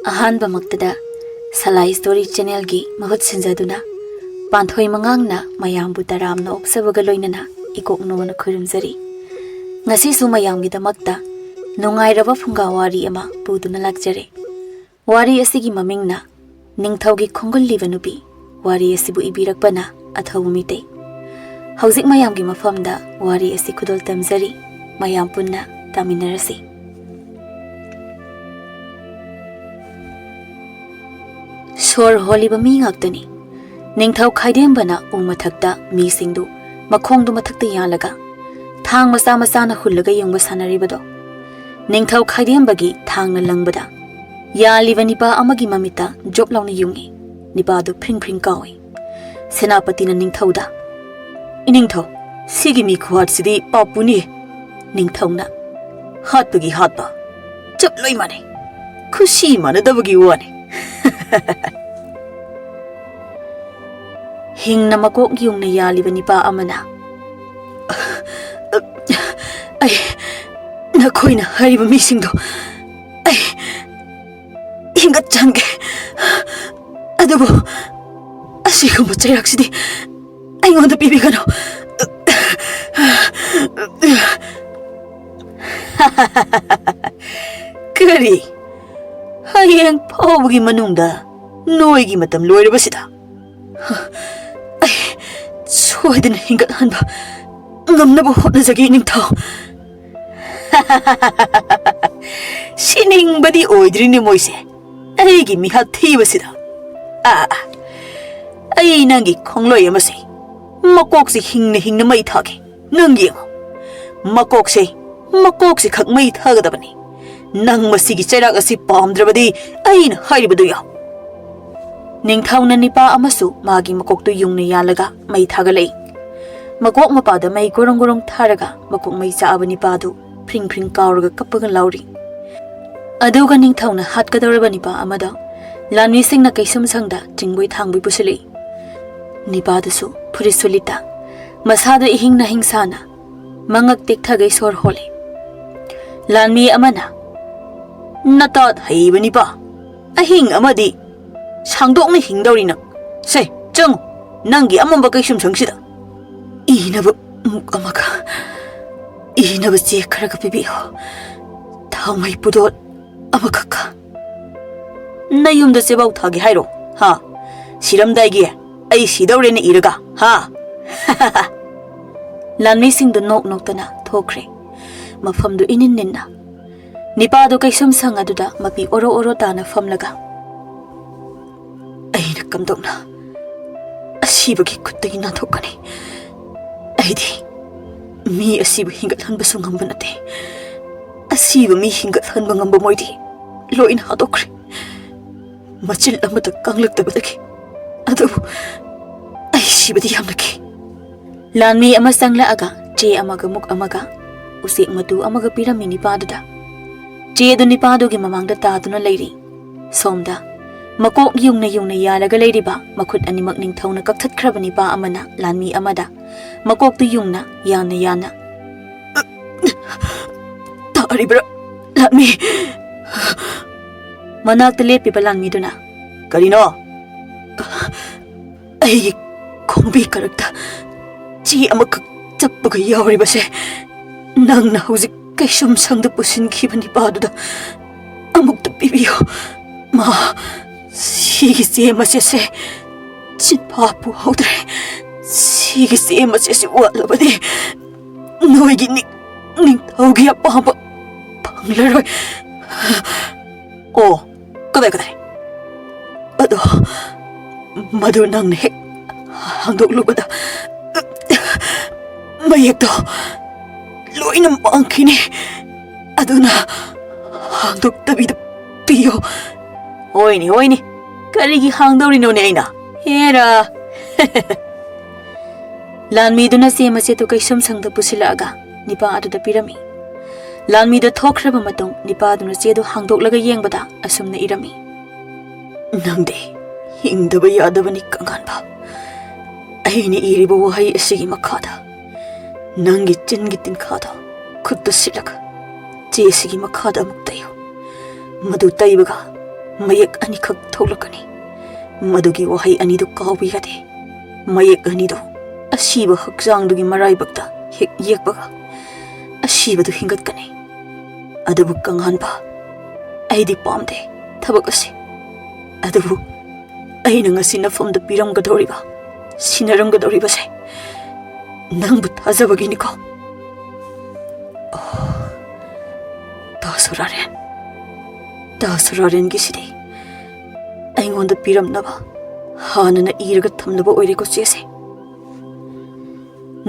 Ahanba maktada Salai Story Channel gi mahut sinjaduna Panthoi Mangang na mayambu taramna oksabaga loinana ikoknona khurumjari ngasi su mayamgi damakta nungairaba phunga wari ama puduna lakjare wari asigi mamingna Ningthou gi khungul liba Nupi wari asibu ibirakpana Athouba Meetei hauzik mayamgi mafamda wari asi khudol tamjari mayam punna taminarasi Sor holiba mi ngaktani Ningthou khaidembana umathakta mi singdu makhongdu mathakta yalaga thang masa masa na hullaga yengba sanaribado Ningthou khaidembagi thangna langbada yaliba nipa amagi mamita joblawna yungi nipa du phring phring kawi senapatina Ningthouda Ningthou sigi mi khwat sidi papuni Ningthouna hatbagi hatba chaploi mane khushi manadabagi wani Hingna makok yung na yaliba nipa amana ay nakoy na hariba misingdo ay hingat jangge adobo asigo machayaksidi ay ngonda bibigano kari hayang pawagi manungda noigi matam loiraba sida ay soidina hingat hanba ngamnaba hotnajagi Ningthou siningbadi oidrini moise aigi mihat thiba sida ay nangi khongloi amase makokse hingna mai thage nang yengo makokse khak mai thagadabani nang masigi chairak asi pamdrabadi aina hairibadu ya Ningthouna nipa amasu magi makoktu yungna yalaga mai thagalei makok mapada mai gorong tharaga makok mai chaaba nipadu phring phring kauraga kapaga lauri aduga Ningthouna hatkadaraba nipa amada lanwi singna kaisum sangda jingboi thangboi pusilei nipadasu phurisulita masada ihingna hingsana mangak tekthagei sor hole lanmi amana natat haiba nipa ahing amadi 상독니 힝다우리나 세 정우 난기 암만 바kai 심 정시다 이나부 아마가 이나부 제카라가 비비요 다음의 부도 아마카카 나 юм다 세바우 타기 하이로 하 시람다이기에 아이 시다우레네 이르가 하 란미싱도 녹녹다나 토크레 마fam도 이닌닌나 니바도 kaisum sangaduda mapi oro tana famlaga aina kamdongna asibagi kuttagi nathokani aidi mi asibu hingat hanba sungamba nate asibu mi hingat hanba ngamba moidi loin hadokre machil amata kanglaktabadagi adu aisibadi yamnaki lanmi ama sangla aga che amaga muk amaga usik matu amaga piramini paduda che du nipadu gi mamangda taaduna leiri somda makok yungna yalaga leiriba makut animak Ningthouna kakthatkrabani pa amana lanmi amada makok tu yungna yana taribra lanmi manak lepi pa lanmi duna karino ay khongbi karakta chi amak chappaga yawribase nangna hauzik kaisum sangda pusinkibani paduda amukta pibiyo ma Sige masese Chinpapu haudre Sige masese walabadi Noigi Ningthou gi apamba Panglaroi Oh kadai Ado Madu nang hek Hangdok lubada Mayekto Loina mangkini Aduna Hangdok tabida piyo Oini karigi hangdori no neina hera lanmi duna sema se to kaisum sangda pusilaga nipa adu pirami lanmi da thokraba matong nipa duna se do hangdoklaga yengbada asumna irami nangde hingdaba yadabani kanganba aini iribo wahai asigi makhada nangi chingi tin khada khutta silaga jesigi makhada muktayo madu taibaga mayek ani khak tholakani madugi wahai ani du kawi hade mayek ani do asiba hakjang dugi marai bakta hek yekbaga asiba du hingat kani adabu kangan ba aidi pamde thabak asi adabu aina ngasi na fam da piram ga doriba sinaram ga doriba sai nang bu thajabagi ni ko Dasuraren gisidi aingon da piram naba hana na iraga thamnaba oire ko chese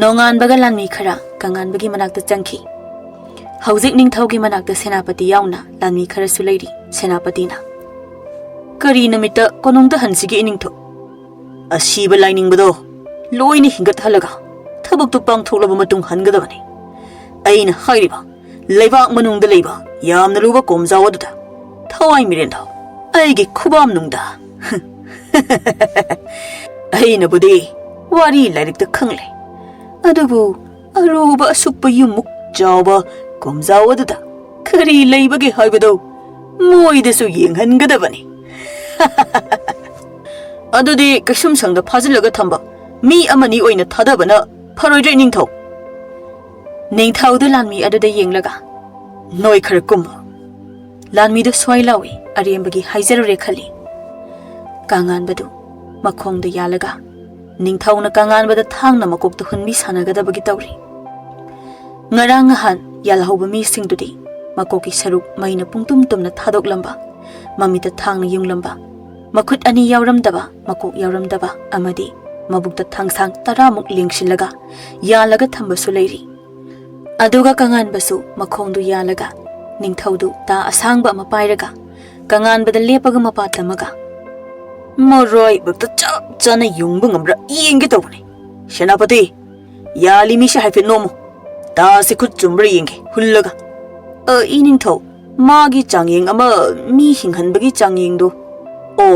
nongan baga lanmi khara kangan bagi manakta changki haujik ningthau gi manakta senapati yauna lanmi khara su leiri senapati na kari namita konongda hansigi ningtho asiba lining bado loini hingat halaga thabuk tu pang thoklaba matung hangadabani aina hairiba leibak manungda leiba yamna luba komjaw aduda thawai mirenda aigi khubam nungda aina budi wari lairik da khangle adubu aruba asukpa yumuk jawba komjaw aduda kari leibage haibado moide su yenghangadabani adudi kasum sangda phajilaga thamba mi amani oina thadabana pharoidre ningthau Ningthau du lanmi aduda yenglaga noi khar kum lanmi du swai lawi arembagi haizarure khali kangan badu makhong da yalaga ningthau na kangan bada thang na makok tu hunmi sanagada bagi tawri ngarang han yalhauba mi singdudi makoki saruk maina pungtum tumna thadok lamba mamita thang na yung lamba makut ani yawram daba makok yawram daba amadi mabukta thangsang taramuk lingsilaga yalaga thamba su leiri aduga kangan basu makhongdu yalaga ningthaudu ta asangba ma pairaga kangan bada lepaga mapatamaga moroi bakta chap chana yungbu ngamra yenge tawni senapati yali mi sha haife nomo ta sikut chumra yenge hullaga iningthau magi changyeng ama mi hinghanbagi changyengdu o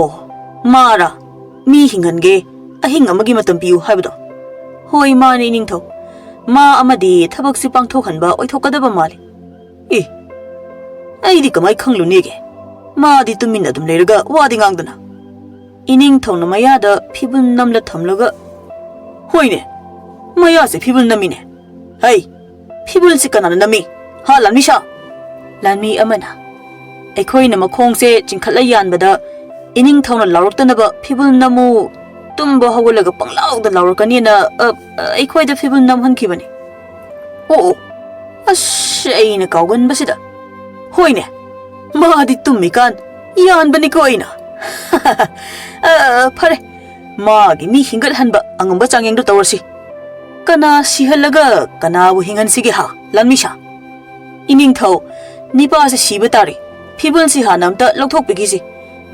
mara mi hinghange ahing amagi matam piu haibdo hoi mani ningthau ma amadi thabak si pangthok hanba oithokadaba mali aidi kamai khanglu nege ma di tumin adum leiraga wadi ngangdana ining thongna maya da phibun namla thamlaga hoine maya se phibun namine hai phibul si kanana nami ha lanmi sha lanmi amana aikhoina makhong se chingkhatla yanbada ining thongna lawroktanaba phibul namu tumba hawalaga panglaw da lawrakani na aikoi da phibul nam hankhibani aina kawgan basida hoine maadi tummi kan yan bani ko aina phare magi mi hingal hanba angamba changyeng do tawrsi kana sihalaga kana bu hingan sige ha lanmisha ining thau nipa se siba tari phibul si hanamta lokthok bigisi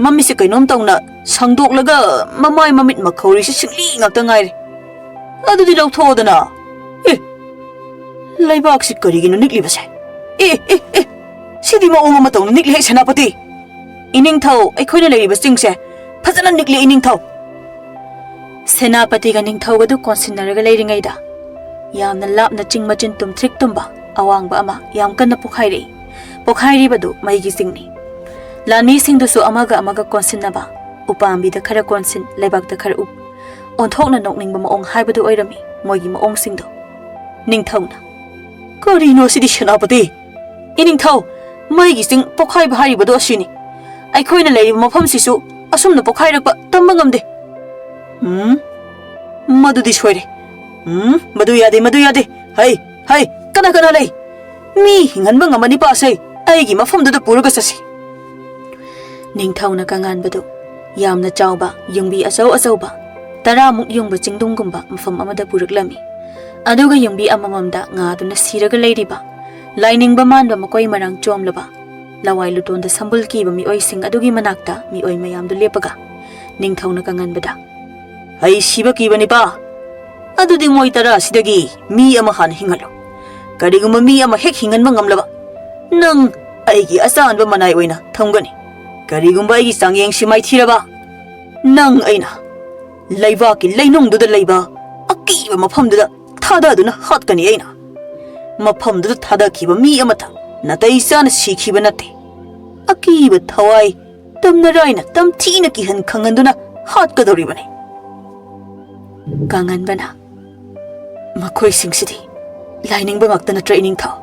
mami se kainom tawna sangdok laga mamai mamit makhori se singli ngakta ngaire adudi lokthodana laibak si karigino nikli base sidi ma oma matawna nikli senapati ining thau aikhoina leiriba singse phajana nikli ining thau senapati ga ning thau ga du konsinaraga leiringaida yamna lapna chingmachin tum thrik tumba awangba ama yam kanna pokhairi badu maigi singni lanmi singdusu amaga konsinaba upambi da khara konsin leibak da khara up onthokna nokningba maong haibadu oirami moigi maong singdo ningthauna korino sidi senapati ining thau maigi sing pokhai bahari badu asini aikhoina leiriba mafam sisu asumna pokhairakpa tamba ngamde madudi soire madu yade hai kana lei mi hinganba ngamani pa sai aigi mafamdu da puraga sasi ningthauna kangan badu yamna chawba yungbi achau taramuk yungba chingdungumba mafam amada puraklami aduga yungbi amamamda ngaduna siraga leiriba lainingba manba makoi marang chomlaba lawai lutonda sambul kiba mi oising adugi manakta mi oi mayamdu lepaga ningthauna kangan bada ai siba kiba ni pa adudi moi tara sidagi mi ama han hingalo kariguma mi ama hek hinganba ngamlaba nang aigi asanba manai oina thamgani karigumba aigi sangyeng simai thiraba nang aina leiba ki leinong du leiba akiba mafamdu thada duna hatkani aina mafamdu thada kiba mi amata natai san sikhiba nate akiba thawai ꯇꯝꯅꯔꯥꯏꯅ ꯇꯝꯊꯤꯅ ꯀꯤꯍꯟ ꯈꯪꯍꯟꯗꯨꯅ ꯍꯥꯠꯀꯗꯧꯔꯤꯕꯅꯤ ꯀꯥꯡꯍꯟꯕꯅ ꯃꯈꯣꯏꯁꯤꯡꯁꯤꯗꯤ ꯂꯥꯏꯅꯤꯡꯕ ꯉꯥꯛꯇ ꯅꯠꯇ꯭ꯔ ꯏꯅꯤꯡꯊꯧ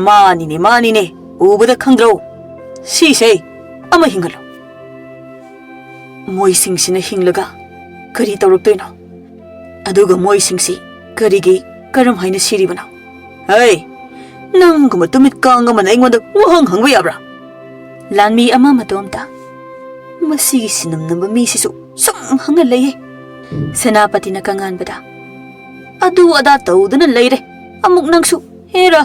ꯃꯥꯅꯤꯅꯦ ꯎꯕꯗ ꯈꯪꯗ꯭ꯔꯣ ꯁꯤꯁꯦ ꯑꯃ ꯍꯤꯡꯍꯜꯂꯣ ꯃꯣꯏꯁꯤꯡꯁꯤꯅ ꯍꯤꯡꯂꯒ ꯀꯔꯤ ꯇꯧꯔꯛꯇꯣꯏꯅꯣ ꯑꯗꯨꯒ ꯃꯣꯏꯁꯤꯡꯁꯤ ꯀꯔꯤꯒꯤ ꯀꯔꯝ ꯍꯥꯏꯅ ꯁꯤꯔꯤꯕꯅꯣ ꯍꯩ ꯅꯪꯒꯨꯝꯕ ꯇꯨꯃꯤꯠ ꯀꯥꯡ ꯑꯃꯅ ꯑꯩꯉꯣꯟꯗ ꯋꯥꯍꯪ ꯍꯪꯕ ꯌꯥꯕ꯭ꯔꯥ ꯂꯥꯟꯃꯤ ꯑꯃ ꯃꯇꯣꯝꯇ ꯃꯁꯤꯒꯤ ꯁꯤꯅꯝꯅꯕ ꯃꯤꯁꯤꯁꯨ ꯁꯨꯝ ꯍꯪꯅ ꯂꯩꯌꯦ ꯁꯦꯅꯥꯄꯇꯤꯅ ꯀꯪꯍꯟꯕꯗ ꯑꯗꯨ ꯑꯗꯥ ꯇꯧꯗꯨꯅ ꯂꯩꯔꯦ ꯑꯃꯨꯛ ꯅꯪꯁꯨ ꯍꯦꯔꯥ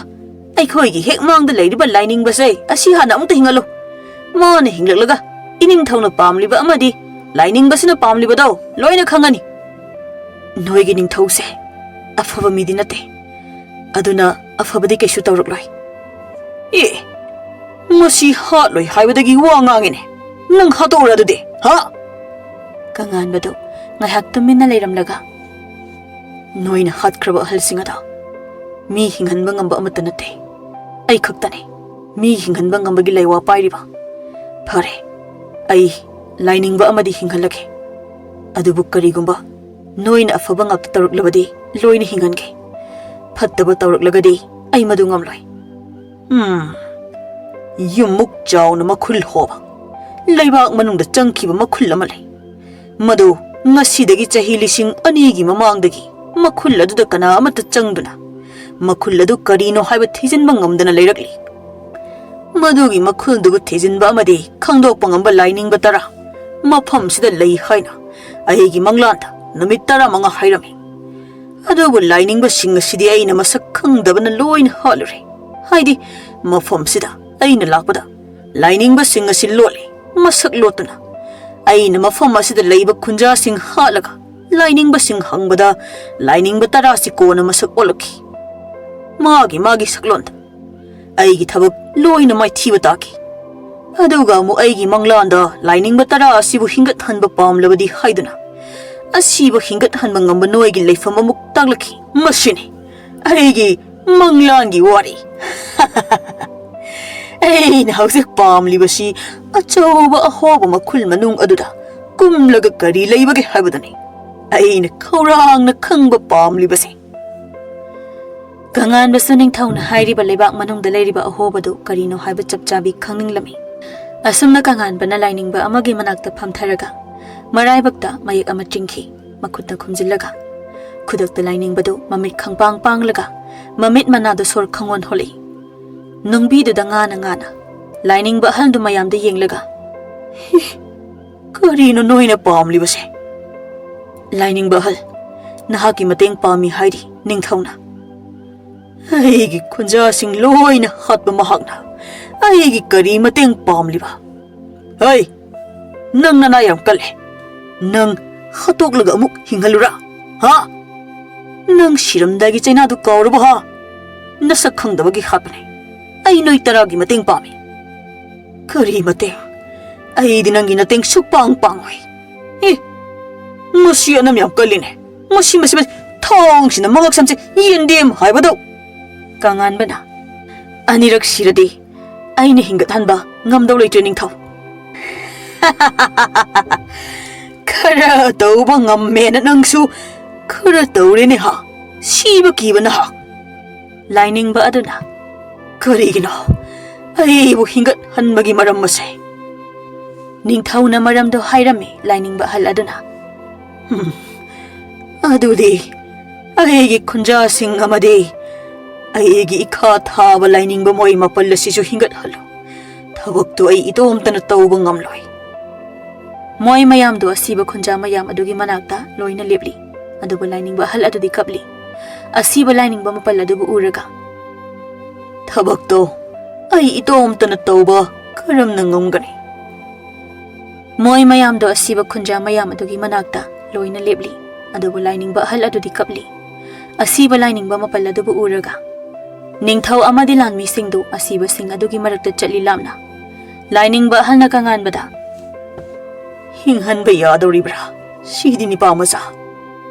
ꯑꯩꯈꯣꯏꯒꯤ ꯍꯦꯛ ꯃꯥꯡꯗ ꯂꯩꯔꯤꯕ ꯂꯥꯏꯅꯤꯡꯕꯁꯦ ꯑꯁꯤ ꯍꯥꯟꯅ ꯑꯃꯨꯛꯇ ꯍꯤꯡꯍꯜꯂꯨ ꯃꯥꯅ ꯍꯤꯡꯂꯛꯂꯒ ꯏꯅꯤꯡꯊꯧꯅ ꯄꯥꯝꯂꯤꯕ ꯑꯃꯗꯤ ꯂꯥꯏꯅꯤꯡꯕꯁꯤꯅ ꯄꯥꯝꯂꯤꯕꯗꯣ ꯂꯣꯏꯅ ꯈꯪꯉꯅꯤ ꯅꯣꯏꯒꯤ ꯅꯤꯡꯊꯧꯁꯦ ꯑꯐꯕ ꯃꯤꯗꯤ ꯅꯠꯇꯦ ꯑꯗꯨꯅ ꯑꯐꯕꯗꯤ ꯀꯩꯁꯨ ꯇꯧꯔꯛꯂꯣꯏ ꯑꯦ ꯃꯁꯤ ꯍꯥꯠꯂꯣꯏ ꯍꯥꯏꯕꯗꯒꯤ ꯋꯥ ꯉꯥꯡꯉꯤꯅꯦ ꯅꯪ ꯍꯥꯠꯇꯣꯛꯎꯔ ꯑꯗꯨꯗꯤ ꯍꯥ ꯀꯪꯍꯟꯕꯗꯨ ꯉꯥꯏꯍꯥꯛ ꯇꯨꯃꯤꯟꯅ ꯂꯩꯔꯝꯂꯒ ꯅꯣꯏꯅ ꯍꯥꯠꯈ꯭ꯔꯕ ꯑꯍꯜꯁꯤꯡ ꯑꯗꯣ ꯃꯤ ꯍꯤꯡꯍꯟꯕ ꯉꯝꯕ ꯑꯃꯠꯇ ꯅꯠꯇꯦ ꯑꯩ ꯈꯛꯇꯅꯤ ꯃꯤ ꯍꯤꯡꯍꯟꯕ ꯉꯝꯕꯒꯤ ꯂꯩꯋꯥ ꯄꯥꯏꯔꯤꯕ ꯐꯔꯦ ꯑꯩ ꯂꯥꯏꯅꯤꯡꯕ ꯑꯃꯗꯤ ꯍꯤꯡꯍꯜꯂꯒꯦ ꯑꯗꯨꯕꯨ ꯀꯔꯤꯒꯨꯝꯕ ꯅꯣꯏꯅ ꯑꯐꯕ ꯉꯥꯛꯇ ꯇꯧꯔꯛꯂꯕꯗꯤ ꯂꯣꯏꯅ ꯍꯤꯡꯍꯟꯒꯦ ꯐꯠꯇꯕ ꯇꯧꯔꯛꯂꯒꯗꯤ ꯑꯩ ꯃꯗꯨ ꯉꯝꯂꯣꯏ ꯌꯨꯝꯃꯨꯛ ꯆꯥꯎꯅ ꯃꯈꯨꯜ ꯍꯣꯕ ꯂꯩꯕꯥꯛ ꯃꯅꯨꯡꯗ ꯆꯪꯈꯤꯕ ꯃꯈꯨꯜ ꯑꯃ ꯂꯩ ꯃꯗꯨ ꯉꯁꯤꯗꯒꯤ ꯆꯍꯤ 2000ꯒꯤ ꯃꯃꯥꯡꯗꯒꯤ ꯃꯈꯨꯜ ꯑꯗꯨꯗ ꯀꯅꯥ ꯑꯃꯠꯇ ꯆꯪꯗꯨꯅ ꯃꯈꯨꯜ ꯑꯗꯨ ꯀꯔꯤꯅꯣ ꯍꯥꯏꯕ ꯊꯤꯖꯤꯟꯕ ꯉꯝꯗꯅ ꯂꯩꯔꯛꯂꯤ ꯃꯗꯨꯒꯤ ꯃꯈꯨꯜꯗꯨꯕꯨ ꯊꯤꯖꯤꯟꯕ ꯑꯃꯗꯤ ꯈꯪꯗꯣꯛꯄ ꯉꯝꯕ ꯂꯥꯏꯅꯤꯡꯕ 10 ꯃꯐꯝꯁꯤꯗ ꯂꯩ ꯍꯥꯏꯅ ꯑꯩꯒꯤ ꯃꯪꯂꯥꯟꯗ ꯅꯨꯃꯤꯠ 15 ꯍꯥꯏꯔꯝꯃꯤ ꯑꯗꯨꯕꯨ ꯂꯥꯏꯅꯤꯡꯕꯁꯤꯡ ꯑꯁꯤꯗꯤ ꯑꯩꯅ ꯃꯁꯛ ꯈꯪꯗꯕꯅ ꯂꯣꯏꯅ ꯍꯥꯠꯂꯨꯔꯦ ꯍꯥꯏꯗꯤ ꯃꯐꯝꯁꯤꯗ ꯑꯩꯅ ꯂꯥꯛꯄꯗ ꯂꯥꯏꯅꯤꯡꯕꯁꯤꯡ ꯑꯁꯤ ꯂꯣꯠꯂꯤ ꯃꯁꯛ ꯂꯣꯠꯇꯨꯅ ꯑꯩꯅ ꯃꯐꯝ ꯑꯁꯤꯗ ꯂꯩꯕ ꯈꯨꯟꯖꯥꯁꯤꯡ ꯍꯥꯠꯂꯒ ꯂꯥꯏꯅꯤꯡꯕꯁꯤꯡ ꯍꯪꯕꯗ ꯂꯥꯏꯅꯤꯡꯕ 10ꯁꯤ ꯀꯣꯟꯅ ꯃꯁꯛ ꯑꯣꯜꯂꯛꯈꯤ ꯃꯥꯒꯤ ꯁꯛꯂꯣꯟꯗ ꯑꯩꯒꯤ ꯊꯕꯛ ꯂꯣꯏꯅ ꯃꯥꯏꯊꯤꯕ ꯇꯥꯈꯤ ꯑꯗꯨꯒ ꯑꯃꯨꯛ ꯑꯩꯒꯤ ꯃꯪꯂꯥꯟꯗ ꯂꯥꯏꯅꯤꯡꯕ 10 ꯑꯁꯤꯕꯨ ꯍꯤꯡꯒꯠꯍꯟꯕ ꯄꯥꯝꯂꯕꯗꯤ ꯍꯥꯏꯗꯨꯅ ꯑꯁꯤꯕ ꯍꯤꯡꯒꯠꯍꯟꯕ ꯉꯝꯕ ꯅꯣꯏꯒꯤ ꯂꯩꯐꯝ ꯑꯃꯨꯛ ꯇꯥꯛꯂꯛꯈꯤ ꯃꯁꯤꯅꯤ ꯑꯩꯒꯤ ꯃꯪꯂꯥꯟꯒꯤ ꯋꯥꯔꯤ ꯑꯩꯅ ꯍꯧꯖꯤꯛ ꯄꯥꯝꯂꯤꯕꯁꯤ ꯑꯆꯧꯕ ꯑꯍꯣꯕ ꯃꯈꯨꯜ ꯃꯅꯨꯡ ꯑꯗꯨꯗ ꯀꯨꯝꯂꯒ ꯀꯔꯤ ꯂꯩꯕꯒꯦ ꯍꯥꯏꯕꯗꯨꯅꯤ ꯑꯩꯅ ꯈꯧꯔꯥꯡꯅ ꯈꯪꯕ ꯄꯥꯝꯂꯤꯕꯁꯤ ꯀꯪꯍꯟꯕꯁꯨ ꯅꯤꯡꯊꯧꯅ ꯍꯥꯏꯔꯤꯕ ꯂꯩꯕꯥꯛ ꯃꯅꯨꯡꯗ ꯂꯩꯔꯤꯕ ꯑꯍꯣꯕꯗꯨ ꯀꯔꯤꯅꯣ ꯍꯥꯏꯕ ꯆꯞ ꯆꯥꯕꯤ ꯈꯪꯅꯤꯡꯂꯝꯃꯤ ꯑꯁꯨꯝꯅ ꯀꯪꯍꯟꯕꯅ ꯂꯥꯏꯅꯤꯡꯕ ꯑꯃꯒꯤ ꯃꯅꯥꯛꯇ ꯐꯝꯊꯔꯒ ꯃꯔꯥꯏꯕꯛꯇ ꯃꯌꯦꯛ ꯑꯃ ꯆꯤꯡꯈꯤ ꯃꯈꯨꯠꯇ ꯈꯨꯝꯖꯤꯜꯂꯒ ꯈꯨꯗꯛꯇ ꯂꯥꯏꯅꯤꯡꯕꯗꯨ ꯃꯃꯤꯠ ꯈꯪꯄꯥꯡ ꯄꯥꯡꯂꯒ ꯃꯃꯤꯠ ꯃꯅꯥꯗꯨ ꯁꯣꯔ ꯈꯪꯑꯣꯟ ꯍꯣꯜꯂꯤ ꯅꯨꯡꯕꯤꯗꯨꯗ ꯉꯥꯅ ꯂꯥꯏꯅꯤꯡꯕ ꯑꯍꯜꯗꯨ ꯃꯌꯥꯝꯗ ꯌꯦꯡꯂꯒ ꯀꯔꯤꯅꯣ ꯅꯣꯏꯅ ꯄꯥꯝꯂꯤꯕꯁꯦ ꯂꯥꯏꯅꯤꯡꯕ ꯑꯍꯜ ꯅꯍꯥꯛꯀꯤ ꯃꯇꯦꯡ ꯄꯥꯝꯃꯤ ꯍꯥꯏꯔꯤ ꯅꯤꯡꯊꯧꯅ ꯑꯩꯒꯤ ꯈꯨꯟꯖꯥꯁꯤꯡ ꯂꯣꯏꯅ ꯍꯥꯠꯄ ꯃꯍꯥꯛꯅ ꯑꯩꯒꯤ ꯀꯔꯤ ꯃꯇꯦꯡ ꯄꯥꯝꯂꯤꯕ ꯍꯩ ꯅꯪ ꯅꯅꯥ ꯌꯥꯝ ꯀꯜꯂꯦ ꯅꯪ ꯍꯥꯠꯇꯣꯛꯂꯒ ꯑꯃꯨꯛ ꯍꯤꯡꯍꯜꯂꯨꯔꯥ ꯍꯥ ꯅꯪ ꯁꯤꯔꯝꯗꯥꯏꯒꯤ ꯆꯩꯅꯥꯗꯨ ꯀꯥꯎꯔꯕ ꯍꯥ ꯅꯁꯛ ꯈꯪꯗꯕꯒꯤ ꯍꯥꯠꯄꯅꯦ ꯑꯩ ꯅꯣꯏ 10ꯒꯤ ꯃꯇꯦꯡ ꯄꯥꯝꯃꯤ ꯀꯔꯤ ꯃꯇꯦꯡ ꯑꯩꯗꯤ ꯅꯪꯒꯤ ꯃꯇꯦꯡ ꯁꯨꯛꯄꯥꯡ ꯄꯥꯡꯉꯣꯏ ꯃꯁꯤ ꯑꯅꯝ ꯌꯥꯝ ꯀꯜꯂꯤꯅꯦ ꯃꯁꯤ ꯊꯥꯡꯁꯤꯅ ꯃꯉꯛ ꯁꯝꯁꯦ ꯌꯦꯟꯗꯦꯝ ꯍꯥꯏꯕꯗꯣ ꯀꯪꯍꯟꯕꯅ ꯑꯅꯤꯔꯛ ꯁꯤꯔꯗꯤ ꯑꯩꯅ ꯍꯤꯡꯒꯠꯍꯟꯕ ꯉꯝꯗꯧ ꯂꯩꯇ꯭ꯔꯦ ꯅꯤꯡꯊꯧ खरा तौबा ngam nangsu खरा तौरेने हा सीबा कीबना हा लाइनिंग बा अदुना करिगिनो अइबु हिंगत हनबगी मरम मसे निंगथौना मरम दो हाइरमे लाइनिंग बा हल अदुना अदुदी अइगी खुंजा सिंग अमदे अइगी इखा थाबा लाइनिंग बा मोइ मपल लसिसु हिंगत हलो थबक तो अइ इतोमतन तौबा ngamloi मोइ मयाम दो असीबा खुंजा मयाम अदुगी मनाक्ता लोइना लेबली अदुबा लाइनिंग बा हल अदुदी कपली असीबा लाइनिंग बा मपल अदुबु उरगा थबक तो अइ इतोमतन तौबा करम नंगमगनी मोइ मयाम दो असीबा खुंजा मयाम अदुगी मनाक्ता लोइना लेबली अदुबु लाइनिंग बा हल अदुदी कपली असीबा लाइनिंग बा मपल अदुबु उरगा निंगथौ अमदि लानमी सिंगदु असीबा सिंग अदुगी मरक्ता चली लामना लाइनिंग बा हलना कंगानबदा हिंहनबा यादौरिब्रा सिदी निपा मचा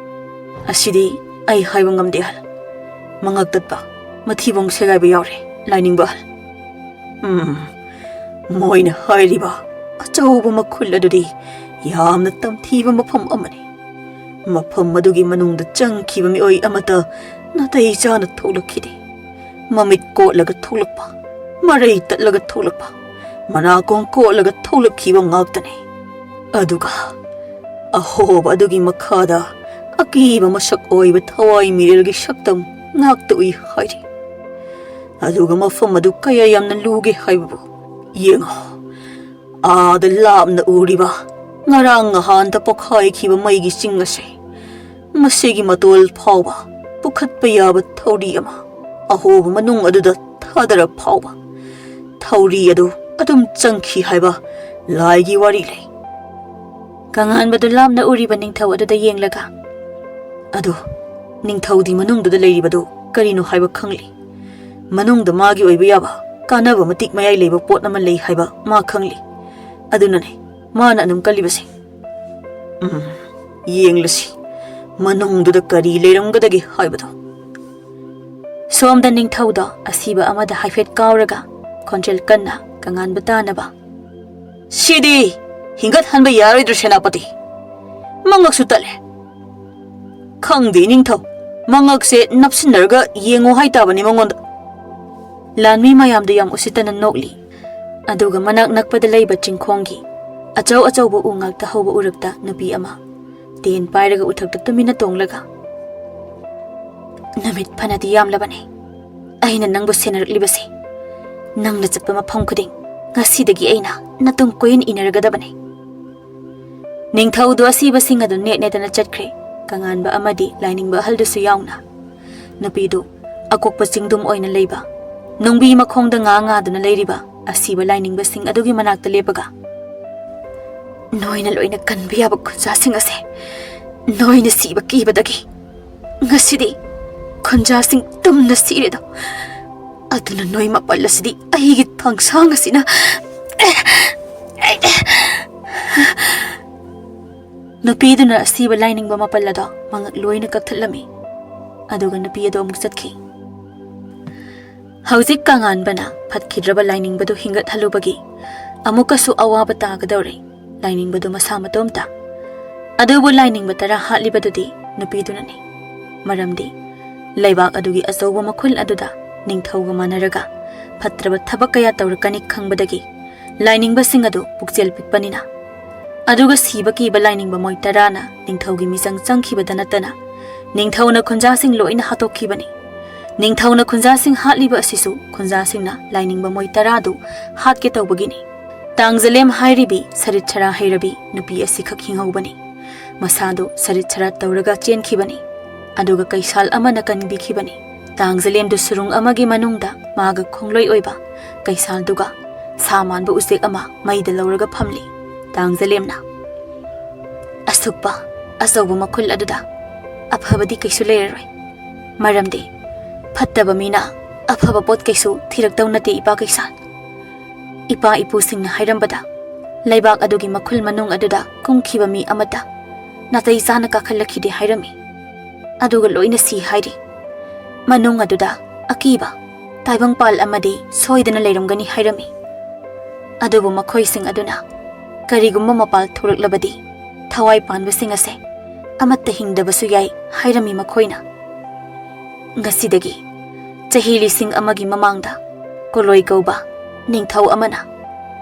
असिदी अइ हाइबा ngamde हल मंगक तत्पा मथिबोंग सेगाइबा यावरे लाइनिंग बा हल मोइना हाइरिबा ꯑꯆꯧꯕ ꯃꯈꯨꯜ ꯑꯗꯨꯗꯤ ꯌꯥꯝꯅ ꯇꯝꯊꯤꯕ ꯃꯐꯝ ꯑꯃꯅꯤ꯫ ꯃꯐꯝ ꯑꯗꯨꯒꯤ ꯃꯅꯨꯡꯗ ꯆꯪꯈꯤꯕ ꯃꯤꯑꯣꯏ ꯑꯃꯠꯇ ꯅꯥꯇꯩ ꯆꯥꯅ ꯊꯣꯛꯂꯛꯈꯤꯗꯦ꯫ ꯃꯃꯤꯠ ꯀꯣꯠꯂꯒ ꯊꯣꯛꯂꯛꯄ, ꯃꯔꯩ ꯇꯠꯂꯒ ꯊꯣꯛꯂꯛꯄ, ꯃꯅꯥꯀꯣꯡ ꯀꯣꯠꯂꯒ ꯊꯣꯛꯂꯛꯈꯤꯕ ꯉꯥꯛꯇꯅꯤ꯫ ꯑꯗꯨꯒ ꯑꯍꯣꯕ ꯑꯗꯨꯒꯤ ꯃꯈꯥꯗ ꯑꯀꯤꯕ ꯃꯁꯛ ꯑꯣꯏꯕ ꯊꯋꯥꯏ ꯃꯤꯔꯦꯜꯒꯤ ꯁꯛꯇꯝ ꯉꯥꯛꯇ ꯎꯏ ꯍꯥꯏꯔꯤ꯫ ꯑꯗꯨꯒ ꯃꯐꯝ ꯑꯗꯨ ꯀꯌꯥ ꯌꯥꯝꯅ ꯂꯨꯒꯦ ꯍꯥꯏꯕꯕꯨ ꯌꯦꯡꯉꯣ꯫ ꯑꯥꯗ ꯂꯥꯞꯅ ꯎꯔꯤꯕ ꯉꯔꯥꯡ ꯅꯍꯥꯟꯗ ꯄꯣꯈꯥꯏꯈꯤꯕ ꯃꯩꯒꯤ ꯆꯤꯡ ꯑꯁꯦ, ꯃꯁꯤꯒꯤ ꯃꯇꯣꯜ ꯐꯥꯎꯕ ꯄꯨꯈꯠꯄ ꯌꯥꯕ ꯊꯧꯔꯤ ꯑꯃ ꯑꯍꯣꯕ ꯃꯅꯨꯡ ꯑꯗꯨꯗ ꯊꯥꯗꯔ ꯐꯥꯎꯕ ꯊꯧꯔꯤ ꯑꯗꯨ ꯑꯗꯨꯝ ꯆꯪꯈꯤ ꯍꯥꯏꯕ ꯂꯥꯏꯒꯤ ꯋꯥꯔꯤ ꯂꯩ꯫ ꯀꯉꯥꯟꯕꯗꯨ ꯂꯥꯞꯅ ꯎꯔꯤꯕ ꯅꯤꯡꯊꯧ ꯑꯗꯨꯗ ꯌꯦꯡꯂꯒ, ꯑꯗꯣ ꯅꯤꯡꯊꯧꯗꯤ ꯃꯅꯨꯡꯗꯨꯗ ꯂꯩꯔꯤꯕꯗꯨ ꯀꯔꯤꯅꯣ ꯍꯥꯏꯕ ꯈꯪꯂꯤ꯫ ꯃꯅꯨꯡꯗ ꯃꯥꯒꯤ ꯑꯣꯏꯕ ꯌꯥꯕ ꯀꯥꯟꯅꯕ ꯃꯇꯤꯛ ꯃꯌꯥꯏ ꯂꯩꯕ ꯄꯣꯠ ꯑꯃ ꯂꯩ ꯍꯥꯏꯕ ꯃꯥ ꯈꯪꯂꯤ꯫ ꯑꯗꯨꯅꯅꯦ ꯃꯥꯅ ꯑꯗꯨꯝ ꯀꯜꯂꯤꯕꯁꯦ꯫ ꯌꯦꯡꯂꯁꯤ ꯃꯅꯨꯡꯗꯨꯗ ꯀꯔꯤ ꯂꯩꯔꯝꯒꯗꯒꯦ ꯍꯥꯏꯕꯗꯣ꯫ ꯁꯣꯝꯗ ꯅꯤꯡꯊꯧꯗ ꯑꯁꯤꯕ ꯑꯃꯗ ꯍꯥꯏꯐꯦꯠ ꯀꯥꯎꯔꯒ ꯈꯣꯟꯖꯦꯜ ꯀꯟꯅ ꯀꯉꯥꯟꯕ ꯇꯥꯅꯕ, ꯁꯤꯗꯤ ꯍꯤꯡꯒꯠꯍꯟꯕ ꯌꯥꯔꯣꯏꯗ꯭ꯔ ꯁꯦꯅꯥꯄꯇꯤ? ꯃꯉꯛꯁꯨ ꯇꯠꯂꯦ꯫ ꯈꯪꯗꯦ ꯅꯤꯡꯊꯧ, ꯃꯉꯛꯁꯦ ꯅꯞꯁꯤꯟꯅꯔꯒ ꯌꯦꯡꯉꯣ ꯍꯥꯏꯇꯥꯕꯅꯤ ꯃꯉꯣꯟꯗ꯫ ꯂꯥꯟꯃꯤ ꯃꯌꯥꯝꯗꯨ ꯌꯥꯝ ꯎꯁꯤꯠꯇꯅ ꯅꯣꯛꯂꯤ꯫ ꯑꯗꯨꯒ ꯃꯅꯥꯛ ꯅꯛꯄꯗ ꯂꯩꯕ ꯆꯤꯡꯈꯣꯡꯒꯤ ꯑꯆꯧ ꯑꯆꯧꯕ ꯎ ꯉꯥꯛꯇ ꯍꯧꯕ ꯎꯔꯛꯇ ꯅꯨꯄꯤ ꯑꯃ ꯇꯦꯟ ꯄꯥꯏꯔꯒ ꯎꯊꯛꯇ ꯇꯨꯃꯤꯟꯅ ꯇꯣꯡꯂꯒ, ꯅꯨꯃꯤꯠ ꯐꯅꯗꯤ ꯌꯥꯝꯂꯕꯅꯤ ꯑꯩꯅ ꯅꯪꯕꯨ ꯁꯦꯟꯅꯔꯛꯂꯤꯕꯁꯤ꯫ ꯅꯪꯅ ꯆꯠꯄ ꯃꯐꯝ ꯈꯨꯗꯤꯡ ꯉꯁꯤꯗꯒꯤ ꯑꯩꯅ ꯅꯇꯨꯡ ꯀꯣꯏꯟ ꯏꯟꯅꯔꯒꯗꯕꯅꯤ꯫ ꯅꯤꯡꯊꯧꯗꯨ ꯑꯁꯤꯕꯁꯤꯡ ꯑꯗꯨ ꯅꯦꯠ ꯅꯦꯠꯇꯅ ꯆꯠꯈ꯭ꯔꯦ, ꯀꯉꯥꯟꯕ ꯑꯃꯗꯤ ꯂꯥꯏꯅꯤꯡꯕ ꯑꯍꯜꯗꯨꯁꯨ ꯌꯥꯎꯅ꯫ ꯅꯨꯄꯤꯗꯨ ꯑꯀꯣꯛꯄ ꯆꯤꯡꯗꯨꯝ ꯑꯣꯏꯅ ꯂꯩꯕ, ꯅꯨꯡꯕꯤ ꯃꯈꯣꯡꯗ ꯉꯥ ꯉꯥꯗꯨꯅ ꯂꯩꯔꯤꯕ ꯑꯁꯤꯕ ꯂꯥꯏꯅꯤꯡꯕꯁꯤꯡ ꯑꯗꯨꯒꯤ ꯃꯅꯥꯛꯇ ꯂꯦꯞꯄꯒ, ꯅꯣꯏꯅ ꯂꯣꯏꯅ ꯀꯟꯕ ꯌꯥꯕ ꯈꯨꯟꯖꯥꯁꯤꯡ ꯑꯁꯦ ꯅꯣꯏꯅ ꯁꯤꯕ ꯀꯤꯕꯗꯒꯤ ꯉꯁꯤꯗꯤ ꯈꯨꯟꯖꯥꯁꯤꯡ ꯇꯨꯝꯅ ꯁꯤꯔꯦꯗꯣ꯫ ꯑꯗꯨꯅ ꯅꯣꯏ ꯃꯄꯜ ꯑꯁꯤꯗꯤ ꯑꯩꯒꯤ ꯊꯥꯡꯁꯥꯡ ꯑꯁꯤꯅ ꯅꯨꯄꯤꯗꯨꯅ ꯑꯁꯤꯕ ꯂꯥꯏꯅꯤꯡꯕ ꯃꯄꯜ ꯑꯗꯣ ꯃꯉꯛ ꯂꯣꯏꯅ ꯀꯛꯊꯠꯂꯝꯃꯤ꯫ ꯑꯗꯨꯒ ꯅꯨꯄꯤ ꯑꯗꯣ ꯑꯃꯨꯛ ꯆꯠꯈꯤ꯫ ꯍꯧꯖꯤꯛ ꯀꯉꯥꯟꯕꯅ ꯐꯠꯈꯤꯗ꯭ꯔꯕ ꯂꯥꯏꯅꯤꯡꯕꯗꯨ ꯍꯤꯡꯒꯠꯍꯜꯂꯨꯕꯒꯤ ꯑꯃꯨꯛꯀꯁꯨ ꯑꯋꯥꯕ ꯇꯥꯒꯗꯧꯔꯦ ꯂꯥꯏꯅꯤꯡꯕꯗꯨ ꯃꯁꯥ ꯃꯇꯣꯝꯇ꯫ ꯑꯗꯨꯕꯨ ꯂꯥꯏꯅꯤꯡꯕ ꯇꯔꯥ ꯍꯥꯠꯂꯤꯕꯗꯨꯗꯤ ꯅꯨꯄꯤꯗꯨꯅꯅꯤ꯫ ꯃꯔꯝꯗꯤ ꯂꯩꯕꯥꯛ ꯑꯗꯨꯒꯤ ꯑꯆꯧꯕ ꯃꯈꯨꯜ ꯑꯗꯨꯗ ꯅꯤꯡꯊꯧꯒ ꯃꯥꯟꯅꯔꯒ ꯐꯠꯇ꯭ꯔꯕ ꯊꯕꯛ ꯀꯌꯥ ꯇꯧꯔꯛꯀꯅꯤ ꯈꯪꯕꯗꯒꯤ ꯂꯥꯏꯅꯤꯡꯕꯁꯤꯡ ꯑꯗꯨ ꯄꯨꯛꯆꯦꯜ ꯄꯤꯛꯄꯅꯤꯅ, ꯑꯗꯨꯒ ꯁꯤꯕ ꯀꯤꯕ ꯂꯥꯏꯅꯤꯡꯕ ꯃꯣꯏ ꯇꯔꯥꯅ ꯅꯤꯡꯊꯧꯒꯤ ꯃꯤꯆꯪ ꯆꯪꯈꯤꯕꯗ ꯅꯠꯇꯅ ꯅꯤꯡꯊꯧꯅ ꯈꯨꯟꯖꯥꯁꯤꯡ ꯂꯣꯏꯅ ꯍꯥꯠꯇꯣꯛꯈꯤꯕꯅꯤ꯫ ꯅꯤꯡꯊꯧꯅ ꯈꯨꯟꯖꯥꯁꯤꯡ ꯍꯥꯠꯂꯤꯕ ꯑꯁꯤꯁꯨ ꯈꯨꯟꯖꯥꯁꯤꯡꯅ ꯂꯥꯏꯅꯤꯡꯕ ꯃꯣꯏ ꯇꯔꯥꯗꯨ ꯍꯥꯠꯀꯦ ꯇꯧꯕꯒꯤꯅꯤ꯫ ꯇꯥꯡꯖꯂꯦꯝ ꯍꯥꯏꯔꯤꯕꯤ ꯁꯔꯤꯠ ꯁꯔꯥ ꯍꯩꯔꯕꯤ ꯅꯨꯄꯤ ꯑꯁꯤꯈꯛ ꯍꯤꯡꯍꯧꯕꯅꯤ꯫ ꯃꯁꯥꯗꯨ ꯁꯔꯤꯠ ꯁꯔꯥ ꯇꯧꯔꯒ ꯆꯦꯟꯈꯤꯕꯅꯤ꯫ ꯑꯗꯨꯒ ꯀꯩꯁꯥꯜ ꯑꯃꯅ ꯀꯟꯕꯤꯈꯤꯕꯅꯤ꯫ ꯇꯥꯡꯖꯂꯦꯝꯗꯨ ꯁꯨꯔꯨꯡ ꯑꯃꯒꯤ ꯃꯅꯨꯡꯗ ꯃꯥꯒ ꯈꯣꯡꯂꯣꯏ ꯑꯣꯏꯕ ꯀꯩꯁꯥꯜꯗꯨꯒ ꯁꯥ ꯃꯥꯟꯕ ꯎꯆꯦꯛ ꯑꯃ ꯃꯩꯗ ꯂꯧꯔꯒ ꯐꯝꯂꯤ꯫ ꯇꯥꯡꯖꯂꯦꯝꯅ, ꯑꯁꯨꯛꯄ ꯑꯆꯧꯕ ꯃꯈꯨꯜ ꯑꯗꯨꯗ ꯑꯐꯕꯗꯤ ꯀꯩꯁꯨ ꯂꯩꯔꯔꯣꯏ꯫ ꯃꯔꯝꯗꯤ ꯐꯠꯇꯕ ꯃꯤꯅ ꯑꯐꯕ ꯄꯣꯠ ꯀꯩꯁꯨ ꯊꯤꯔꯛꯇꯧ ꯅꯠꯇꯦ ꯏꯄꯥ ꯀꯩꯁꯥꯜ꯫ ꯏꯄꯥ ꯏꯄꯨꯁꯤꯡꯅ ꯍꯥꯏꯔꯝꯕꯗ ꯂꯩꯕꯥꯛ ꯑꯗꯨꯒꯤ ꯃꯈꯨꯜ ꯃꯅꯨꯡ ꯑꯗꯨꯗ ꯀꯨꯝꯈꯤꯕ ꯃꯤ ꯑꯃꯠꯇ ꯅꯥꯇꯩ ꯆꯥꯅ ꯀꯥꯈꯠꯂꯛꯈꯤꯗꯦ ꯍꯥꯏꯔꯝꯃꯤ꯫ ꯑꯗꯨꯒ ꯂꯣꯏꯅ ꯁꯤ ꯍꯥꯏꯔꯤ꯫ ꯃꯅꯨꯡ ꯑꯗꯨꯗ ꯑꯀꯤꯕ ꯇꯥꯏꯕꯪꯄꯥꯜ ꯑꯃꯗꯤ ꯁꯣꯏꯗꯅ ꯂꯩꯔꯝꯒꯅꯤ ꯍꯥꯏꯔꯝꯃꯤ꯫ ꯑꯗꯨꯕꯨ ꯃꯈꯣꯏꯁꯤꯡ ꯑꯗꯨꯅ ꯀꯔꯤꯒꯨꯝꯕ ꯃꯄꯥꯜ ꯊꯣꯔꯛꯂꯕꯗꯤ ꯊꯋꯥꯏ ꯄꯥꯟꯕꯁꯤꯡ ꯑꯁꯦ ꯑꯃꯠꯇ ꯍꯤꯡꯗꯕꯁꯨ ꯌꯥꯏ ꯍꯥꯏꯔꯝꯃꯤ ꯃꯈꯣꯏꯅ꯫ ꯉꯁꯤꯗꯒꯤ ꯆꯍꯤ 1,000ꯒꯤ ꯃꯃꯥꯡꯗ ꯀꯣꯂꯣꯏ ꯀꯧꯕ ꯅꯤꯡꯊꯧ ꯑꯃꯅ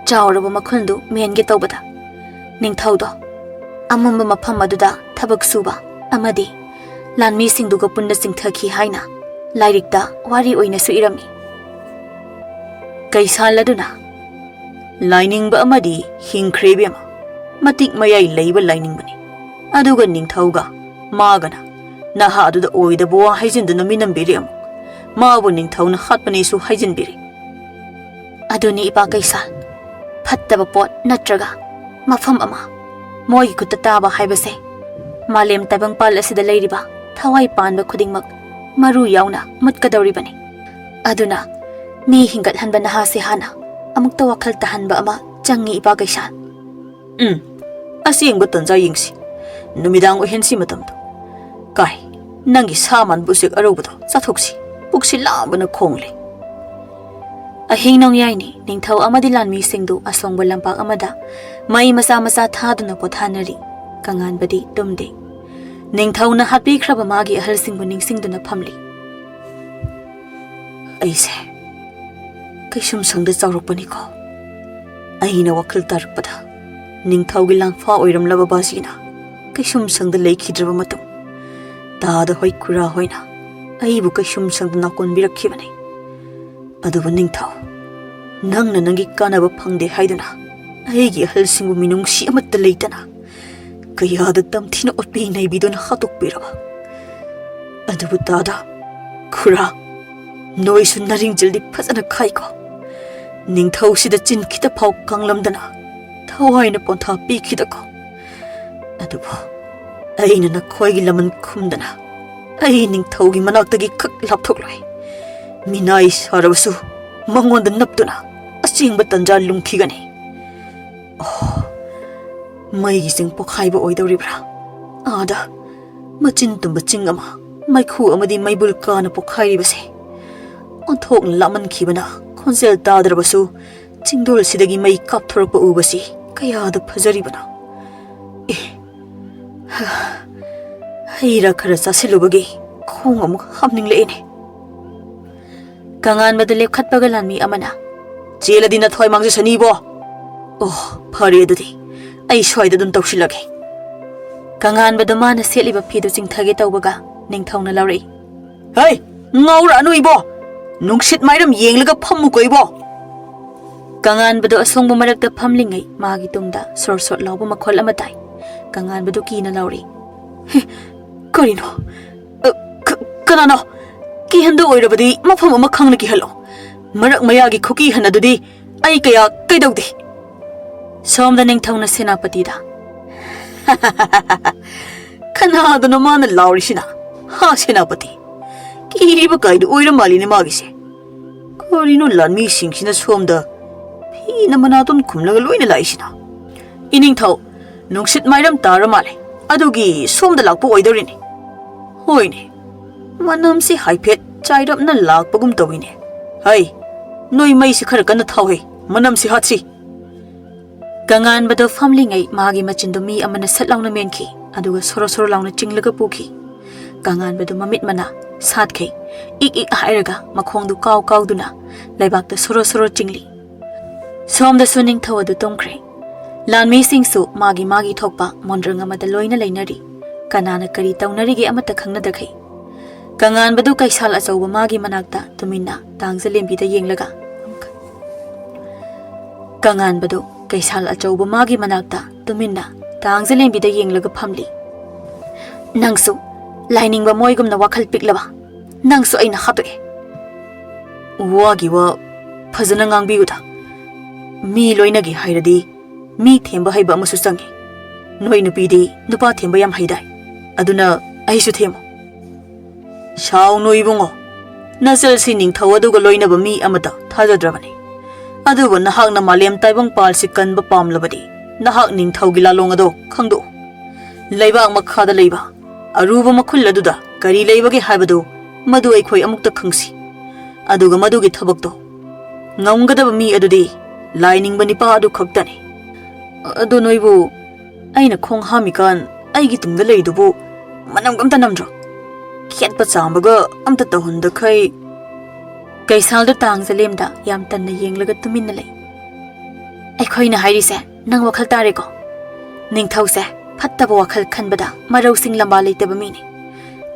ꯆꯥꯎꯔꯕ ꯃꯈꯨꯜꯗꯨ ꯃꯦꯟꯒꯦ ꯇꯧꯕꯗ ꯅꯤꯡꯊꯧꯗꯣ ꯑꯃꯝꯕ ꯃꯐꯝ ꯑꯗꯨꯗ ꯊꯕꯛ ꯁꯨꯕ ꯑꯃꯗꯤ ꯂꯥꯟꯃꯤꯁꯤꯡꯗꯨꯒ ꯄꯨꯟꯅ ꯆꯤꯡꯊꯈꯤ ꯍꯥꯏꯅ ꯂꯥꯏꯔꯤꯛꯇ ꯋꯥꯔꯤ ꯑꯣꯏꯅꯁꯨ ꯏꯔꯝꯃꯤ꯫ ꯀꯩꯁꯥꯜ ꯑꯗꯨꯅ, ꯂꯥꯏꯅꯤꯡꯕ ꯑꯃꯗꯤ ꯍꯤꯡꯈ꯭ꯔꯦ ꯏꯕꯦꯝꯃ, ꯃꯇꯤꯛ ꯃꯌꯥꯏ ꯂꯩꯕ ꯂꯥꯏꯅꯤꯡꯕꯅꯤ꯫ ꯑꯗꯨꯒ ꯅꯤꯡꯊꯧꯒ ꯃꯥꯒꯅ ꯅꯍꯥ ꯑꯗꯨꯗ ꯑꯣꯏꯗꯕ ꯋꯥ ꯍꯥꯏꯖꯤꯟꯗꯨꯅ ꯃꯤꯅꯝꯕꯤꯔꯤ꯫ ꯑꯃꯨꯛ ꯃꯥꯕꯨ ꯅꯤꯡꯊꯧꯅ ꯍꯥꯠꯄꯅꯦꯁꯨ ꯍꯥꯏꯖꯤꯟꯕꯤꯔꯤ꯫ ꯑꯗꯨꯅꯤ ꯏꯄꯥ ꯀꯩꯁꯥꯜ, ꯐꯠꯇꯕ ꯄꯣꯠ ꯅꯠꯇ꯭ꯔꯒ ꯃꯐꯝ ꯑꯃ ꯃꯣꯏꯒꯤ ꯈꯨꯠꯇ ꯇꯥꯕ ꯍꯥꯏꯕꯁꯦ ꯃꯥꯂꯦꯝ ꯇꯥꯏꯕꯪꯄꯥꯜ ꯑꯁꯤꯗ ꯂꯩꯔꯤꯕ ꯊꯋꯥꯏ ꯄꯥꯟꯕ ꯈꯨꯗꯤꯡꯃꯛ ꯃꯔꯨ ꯌꯥꯎꯅ ꯃꯨꯠꯀꯗꯧꯔꯤꯕꯅꯤ꯫ ꯑꯗꯨꯅ ꯃꯤ ꯍꯤꯡꯒꯠꯍꯟꯕ ꯅꯍꯥꯁꯦ ꯍꯥꯟꯅ ꯑꯃꯨꯛꯇ ꯋꯥꯈꯜ ꯇꯥꯍꯟꯕ ꯑꯃ ꯆꯪꯉꯤ ꯏꯄꯥ ꯀꯩꯁꯥꯜ꯫ ꯑꯁꯦꯡꯕ ꯇꯟꯖꯥ ꯌꯦꯡꯁꯤ꯫ ꯅꯨꯃꯤꯗꯥꯡ ꯑꯣꯏꯍꯟꯁꯤ ꯃꯇꯝꯗꯣ꯫ ꯀꯥꯏ, ꯅꯪꯒꯤ ꯁꯥ ꯃꯥꯟꯕ ꯎꯆꯦꯛ ꯑꯔꯧꯕꯗꯣ ꯆꯥꯊꯣꯛꯁꯤ, ꯄꯨꯛꯁꯤ ꯂꯥꯝꯕꯅ ꯈꯣꯡꯂꯦ꯫ Ahing nongyayni Ningthou amadi lanmi singdu asongba lampak amada mai masa masa thaduna pothanari kanganbadi tumde Ningthou na happy khraba magi ahal singbu ningsingduna phamli aise kaisum sangda chawrokpani ko aina wakhal tarpada Ningthou gi langfa oiram laba basina kaisum sangda leikhidraba matung tada hoi kura hoina aibu kaisum sangda nakon birakhibani aduba Ningthou nangna nangi kanaba phangde haiduna aigi ahal singbu minungsi amatta leitana kayada tamthina otpi nei biduna khatuk piraba adubu tada kura noi su naring jaldi phasana khaiko Ningthou sida chin khita phau kanglamdana thawaina pontha pi khidako adubu aina na khoigi laman khumdana ai Ningthou gi manaktagi khak lapthokloi minai sarabasu mangonda naptuna asingba tanja lungkhigani oh mai gi sing pokhaiba oidoribra ada machin tumba chingama maikhu amadi maibul kana pokhairibase onthok laman khibana khonjel tadrabasu chingdol sidagi mai kapthorpa ubasi kayada phajaribana haira khara chasilubagi khong amuk hamning leene kangan badale khatpaga lanmi amana cheladina thoi mangje sani bo oh phare dudi ai soida dum tawsilage kangan badamana seliba phidu chingthage tawbaga Ningthou na lawri hey ngaura anu ibo nungsit mairam yenglaga phammu koibo kangan badu asongbu marakta phamlingai magi tungda sor sor lawbu makhol amatai kangan badu kina lawri korino kanano ki handu oirabadi mafam ama khangna ki halo marak mayagi khuki hanadudi ai kaya kaidawdi somda Ningthou na senapati da kana aduna mana lawri sina ha senapati kiriba kaidu oiramali ne magise korino lanmi singsina somda phina manaton khumlaga loina laisina Ningthou nungsit mairam taramale adugi somda lakpu oidorini hoine manam si haipet chairap na lakpagum tawine hai noi mai si khar kana thawhe manam si hatsi kangan bado famlingai magi machindu mi amana satlawna menki aduga soro soro lawna chinglaga puki kangan bado mamit mana satkhei ik hairaga makhongdu kaw kawduna laibakta soro soro chingli somda su Ningthou adu tongkhre lanmi singsu magi magi thokpa mondrang amada loina leinari kanana kari tawnarige amata khangnadakhei kangan badu kaisal achauba magi manakta tumina tangza lembida yenglaga kangan badu kaisal achauba magi manakta tumina tangza lembida yenglaga phamli nangsu lainingba moigumna wakhal piklaba nangsu aina hatoe wagi wa phajana ngangbiuda mi loinagi hairadi mi themba haiba amusu changi noi nupidi nupa themba yam haidai aduna aisu themo shaw noi bungo nasal si Ningthou aduga loinaba mi amata thajadrabani aduba nahakna malem taibang palsi kanba pamlabadi nahak Ningthou gi lalong ado khangdo leibak makhada leiba aruba makhul aduda kari leibage haibadu madu aikhoi amukta khangsi aduga madugi thabakto ngamgadaba mi adudi lining bani pa adu khaktani adu noibu aina khong hamikan aigi tungda leidubu manam gamta namdro khetpa chambaga amta tahunda khai kaisalda tangzalemda yam tanna yenglaga tuminna lei aikhoina hairise nang wakhal tare ko Ningthou se phattaba wakhal khanbada marau sing lamba leitaba mini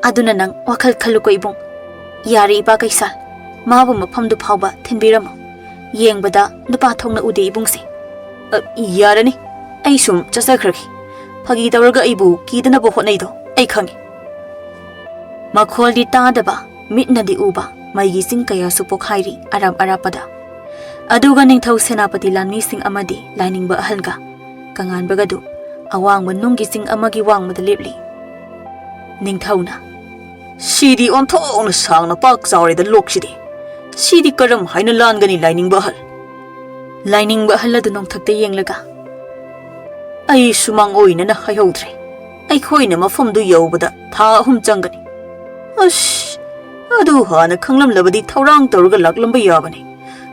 aduna nang wakhal khalu ko ibung yari ba kaisal mabu mafamdu phawba thinbiramo yengbada nupa thongna ude ibungsi yarani ai sum chasakhraki phagi tawraga ibu kidana bo honaido ai khangi makholi tadaba mitnadi uba maigi sing kaya su pokhairi aram arapada aduga Ningthou senapati lanmi sing amadi lining ba ahalga kangan bagadu awang manunggi sing amagi wang madalipli Ningthou na sidi onthong na sang na pak zawre da loksidi sidi karam haina langani lining ba hal adu nong thakte yenglaga ai sumang oina na hayaudre ai khoina mafamdu yobada tha ahum changani ash adu hana khanglam labadi thaurang tawraga laklamba yabani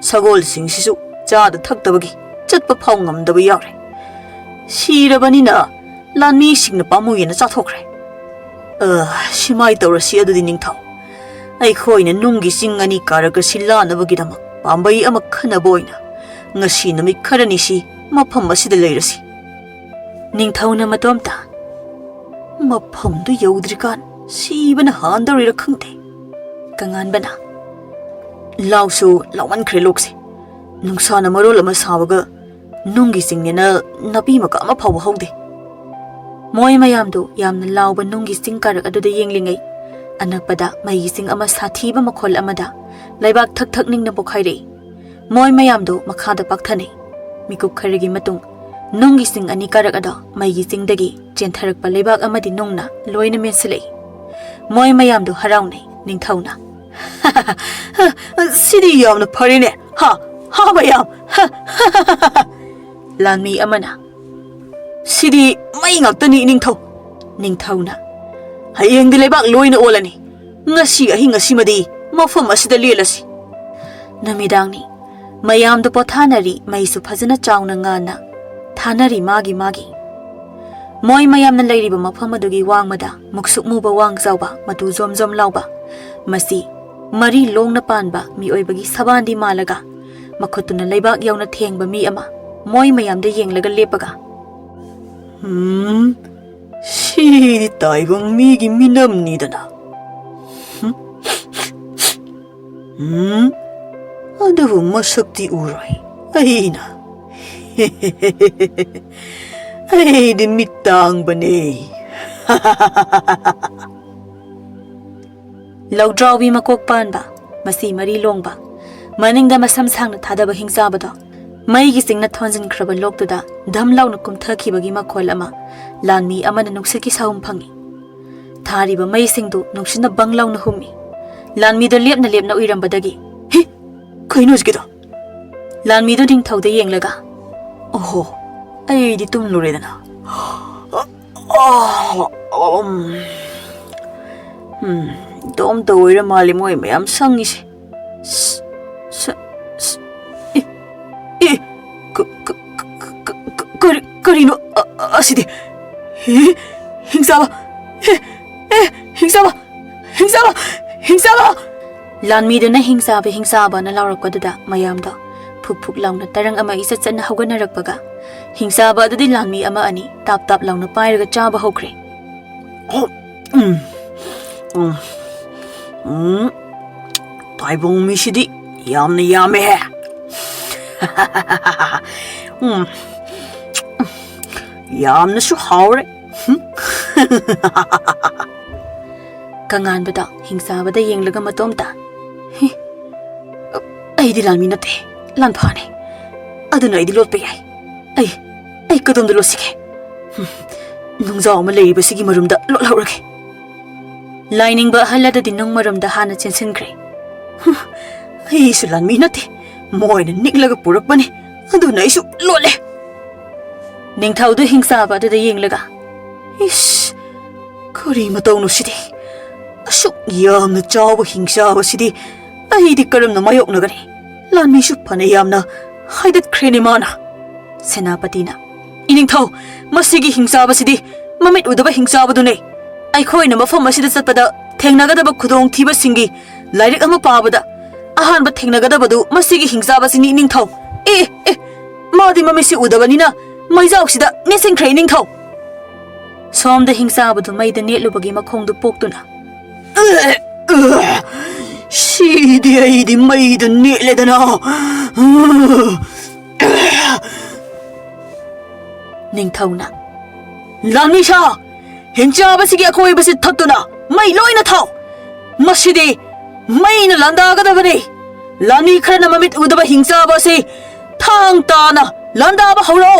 ꯁꯒꯣꯜꯁꯤꯡꯁꯤꯁꯨ ꯆꯥꯗ ꯊꯛꯇꯕꯒꯤ ꯆꯠꯄ ꯐꯥꯎ ꯉꯝꯗꯕ ꯌꯥꯎꯔꯦ ꯁꯤꯔꯕꯅꯤꯅ ꯂꯥꯟꯃꯤꯁꯤꯡꯅ ꯄꯥꯝꯃꯨꯌꯦꯅ ꯆꯥꯊꯣꯛꯈ꯭ꯔꯦ ꯁꯤꯃꯥꯏ ꯇꯧꯔꯁꯤ ꯑꯗꯨꯗꯤ ꯅꯤꯡꯊꯧ ꯑꯩꯈꯣꯏꯅ ꯅꯨꯡꯒꯤ ꯆꯤꯡ ꯑꯅꯤ ꯀꯥꯔꯛ ꯑꯁꯤ ꯂꯥꯟꯅꯕꯒꯤꯗꯃꯛ ꯄꯥꯝꯕꯩ ꯑꯃ ꯈꯟꯅꯕ ꯑꯣꯏꯅ ꯉꯁꯤ ꯅꯨꯃꯤꯠ ꯈꯔꯅꯤꯁꯤ ꯃꯐꯝ ꯑꯁꯤꯗ ꯂꯩꯔꯁꯤ ꯅꯤꯡꯊꯧꯅ ꯃꯇꯣꯝꯇ ꯃꯐꯝꯗꯨ ꯌꯧꯗ꯭ꯔꯤꯀꯥꯟ ꯁꯤꯕꯅ ꯍꯥꯟꯗꯧꯔꯤꯔ ꯈꯪꯗꯦ ꯀꯉꯥꯟꯕꯅ ꯂꯥꯎꯁꯨ ꯂꯥꯎꯃꯟꯈ꯭ꯔꯦ ꯂꯣꯛꯁꯦ ꯅꯨꯡꯁꯥꯅ ꯃꯔꯣꯜ ꯑꯃ ꯁꯥꯕꯒ ꯅꯨꯡꯒꯤ ꯆꯤꯡꯅꯦꯅ ꯅꯥꯄꯤ ꯃꯀꯥ ꯑꯃ ꯐꯥꯎꯕ ꯍꯧꯗꯦ ꯃꯣꯏ ꯃꯌꯥꯝꯗꯨ ꯌꯥꯝꯅ ꯂꯥꯎꯕ ꯅꯨꯡꯒꯤ ꯆꯤꯡ ꯀꯥꯔꯛ ꯑꯗꯨꯗ ꯌꯦꯡꯂꯤꯉꯩ ꯑꯅꯛꯄꯗ ꯃꯩꯒꯤ ꯆꯤꯡ ꯑꯃ ꯁꯥꯊꯤꯕ ꯃꯈꯣꯜ ꯑꯃꯗ ꯂꯩꯕꯥꯛ ꯊꯛ ꯊꯛ ꯅꯤꯡꯅ ꯄꯣꯈꯥꯏꯔꯛꯏ ꯃꯣꯏ ꯃꯌꯥꯝꯗꯨ ꯃꯈꯥꯗ ꯄꯥꯛꯊꯅꯩ ꯃꯤꯀꯨꯞ ꯈꯔꯒꯤ ꯃꯇꯨꯡ ꯅꯨꯡꯒꯤ ꯆꯤꯡ ꯑꯅꯤ ꯀꯥꯔꯛ ꯑꯗꯣ ꯃꯩꯒꯤ ꯆꯤꯡꯗꯒꯤ ꯆꯦꯟꯊꯔꯛꯄ ꯂꯩꯕꯥꯛ ꯑꯃꯗꯤ ꯅꯨꯡꯅ ꯂꯣꯏꯅ ꯃꯦꯟꯁꯤꯜꯂꯛꯏ ꯃꯣꯏ ꯃꯌꯥꯝꯗꯨ ꯍꯔꯥꯎꯅꯩ ꯅꯤꯡꯊꯧꯅ ꯁꯤꯗꯤ ꯌꯥꯝꯅ ꯐꯔꯦꯅꯦ ꯍꯥ ꯃꯌꯥꯝ ꯂꯥꯟꯃꯤ ꯑꯃꯅ ꯁꯤꯗꯤ ꯃꯩ ꯉꯥꯛꯇꯅꯤ ꯅꯤꯡꯊꯧꯅ ꯍꯌꯦꯡꯗꯤ ꯂꯩꯕꯥꯛ ꯂꯣꯏꯅ ꯑꯣꯜꯂꯅꯤ ngasi ahi ngasi madi mafam asida lelasi namidangni mayamdu pothanari maisu phajana chawna ngana thanari magi moi mayamna leiriba mafam adugi wangmada muksuk muba wang zawba matu zom lauba masi mari longna panba mi oibagi sabandi malaga makhutuna leibak yauna thengba mi ama moi mayamda yenglaga lepaga si taibang migi minam nidana adubu masakti urai aina di mitang bane laudrawi makok panba masi mari longba maningda masam sangna thadaba hingsabado maigi singna thonjin khraba loktuda dhamlauna kumthakibagi makhol ama lanmi amana nuksiki saum phangi thariba mai singdu nuksina banglauna humi lanmi do lepna uirambadagi hi khoinus gido lanmi do ningthauda yenglaga oho ai di tum luredana dom to oira mali moi mayam sangi se karino asidi hingsaba lanmi duna hingsaba na laurakpaduda mayamda phuk launa tarang ama isa channa hauganarappaga hingsaba adudi lanmi ama ani tap launa pairaga chaba hokre taibong mi sidi yamna yame yamna su haure kanganbada hingsabada yenglaga matomta ai di lanmi nate lanphane aduna ai di lotpe yai ai kadom de losike nungjaw ma leiba sigi marumda lolhaurage lining ba halada di nung marumda hana chensinkre ai su lanmi nate moina niklaga purakbane aduna ai su lole ningthaudu hingsaba da yenglaga is kari matawno sidi asuk yamna chawa hingsaba sidi ai di karamna mayokna gani lanmi su phane yamna haidat khrene mana senapatina iningthau masigi hingsaba sidi mamit udaba hingsaba dune ai khoina mafam asida chatpada thengnagadaba khudong thiba singi lairik ama pabada ahanba thengnagadaba du masigi hingsaba sini iningthau madi mamisi udabanina maizau sida nesing khrei ningthau somda hingsaba du maida netlubagi makhong du poktuna Sidi ai di mai da neledana ningthauna lanmi sha hingjaba sigi akoi basi thattuna mai loina thau masidi mai na landa ga da bane lani khrana mamit udaba hingjaba se thang ta na landa ba holo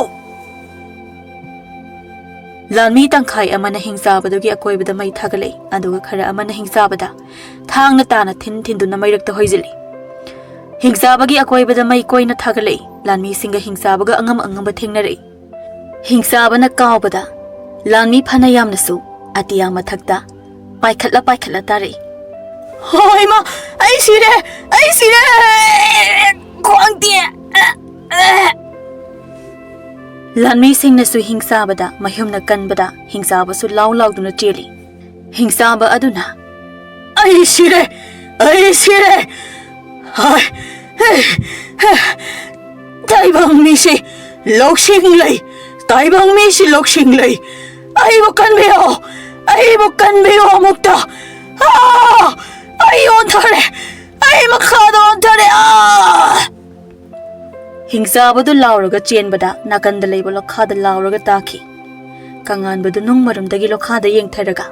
lanmi tangkhai amana hingsabadagi akoibada mai thagalei aduga khara amana hingsabada thangna tana thinduna mairakta hoizili hingsabagi akoibada mai koina thagalei lanmi singa hingsabaga angam thengnarei hingsabana kaubada lanmi phana yamnasu atiya mathakta paikhatla tarei hoi ma ai sire ꯈ꯭ꯋꯥꯡꯇꯦ ꯂꯥꯟꯃꯤꯁꯤꯡꯅꯁꯨ ꯍꯤꯡꯆꯥꯕꯗ ꯃꯌꯨꯝꯅ ꯀꯟꯕꯗ ꯍꯤꯡꯆꯥꯕꯁꯨ ꯂꯥꯎ ꯂꯥꯎꯗꯨꯅ ꯆꯦꯜꯂꯤ ꯍꯤꯡꯆꯥꯕ ꯑꯗꯨꯅ ꯑꯩ ꯁꯤꯔꯦ ꯇꯥꯏꯕꯪ ꯃꯤꯁꯤ ꯂꯧꯁꯤꯡ ꯂꯩ ꯇꯥꯏꯕꯪ ꯃꯤꯁꯤ ꯂꯧꯁꯤꯡ ꯂꯩ ꯑꯩꯕꯨ ꯀꯟꯕꯤꯌꯣ ꯑꯃꯨꯛꯇ ꯑꯩ ꯑꯣꯟꯊꯔꯦ ꯑꯩ ꯃꯈꯥꯗ ꯑꯣꯟꯊꯔꯦ ꯍꯤꯡꯆꯥꯕꯗꯨ ꯂꯥꯎꯔꯒ ꯆꯦꯟꯕꯗ ꯅꯥꯀꯟꯗ ꯂꯩꯕ ꯂꯣꯈꯥꯗ ꯂꯥꯎꯔꯒ ꯇꯥꯈꯤ ꯀꯉꯥꯟꯕꯗꯨ ꯅꯨꯡ ꯃꯔꯨꯝꯗꯒꯤ ꯂꯣꯈꯥꯗ ꯌꯦꯡꯊꯔꯒ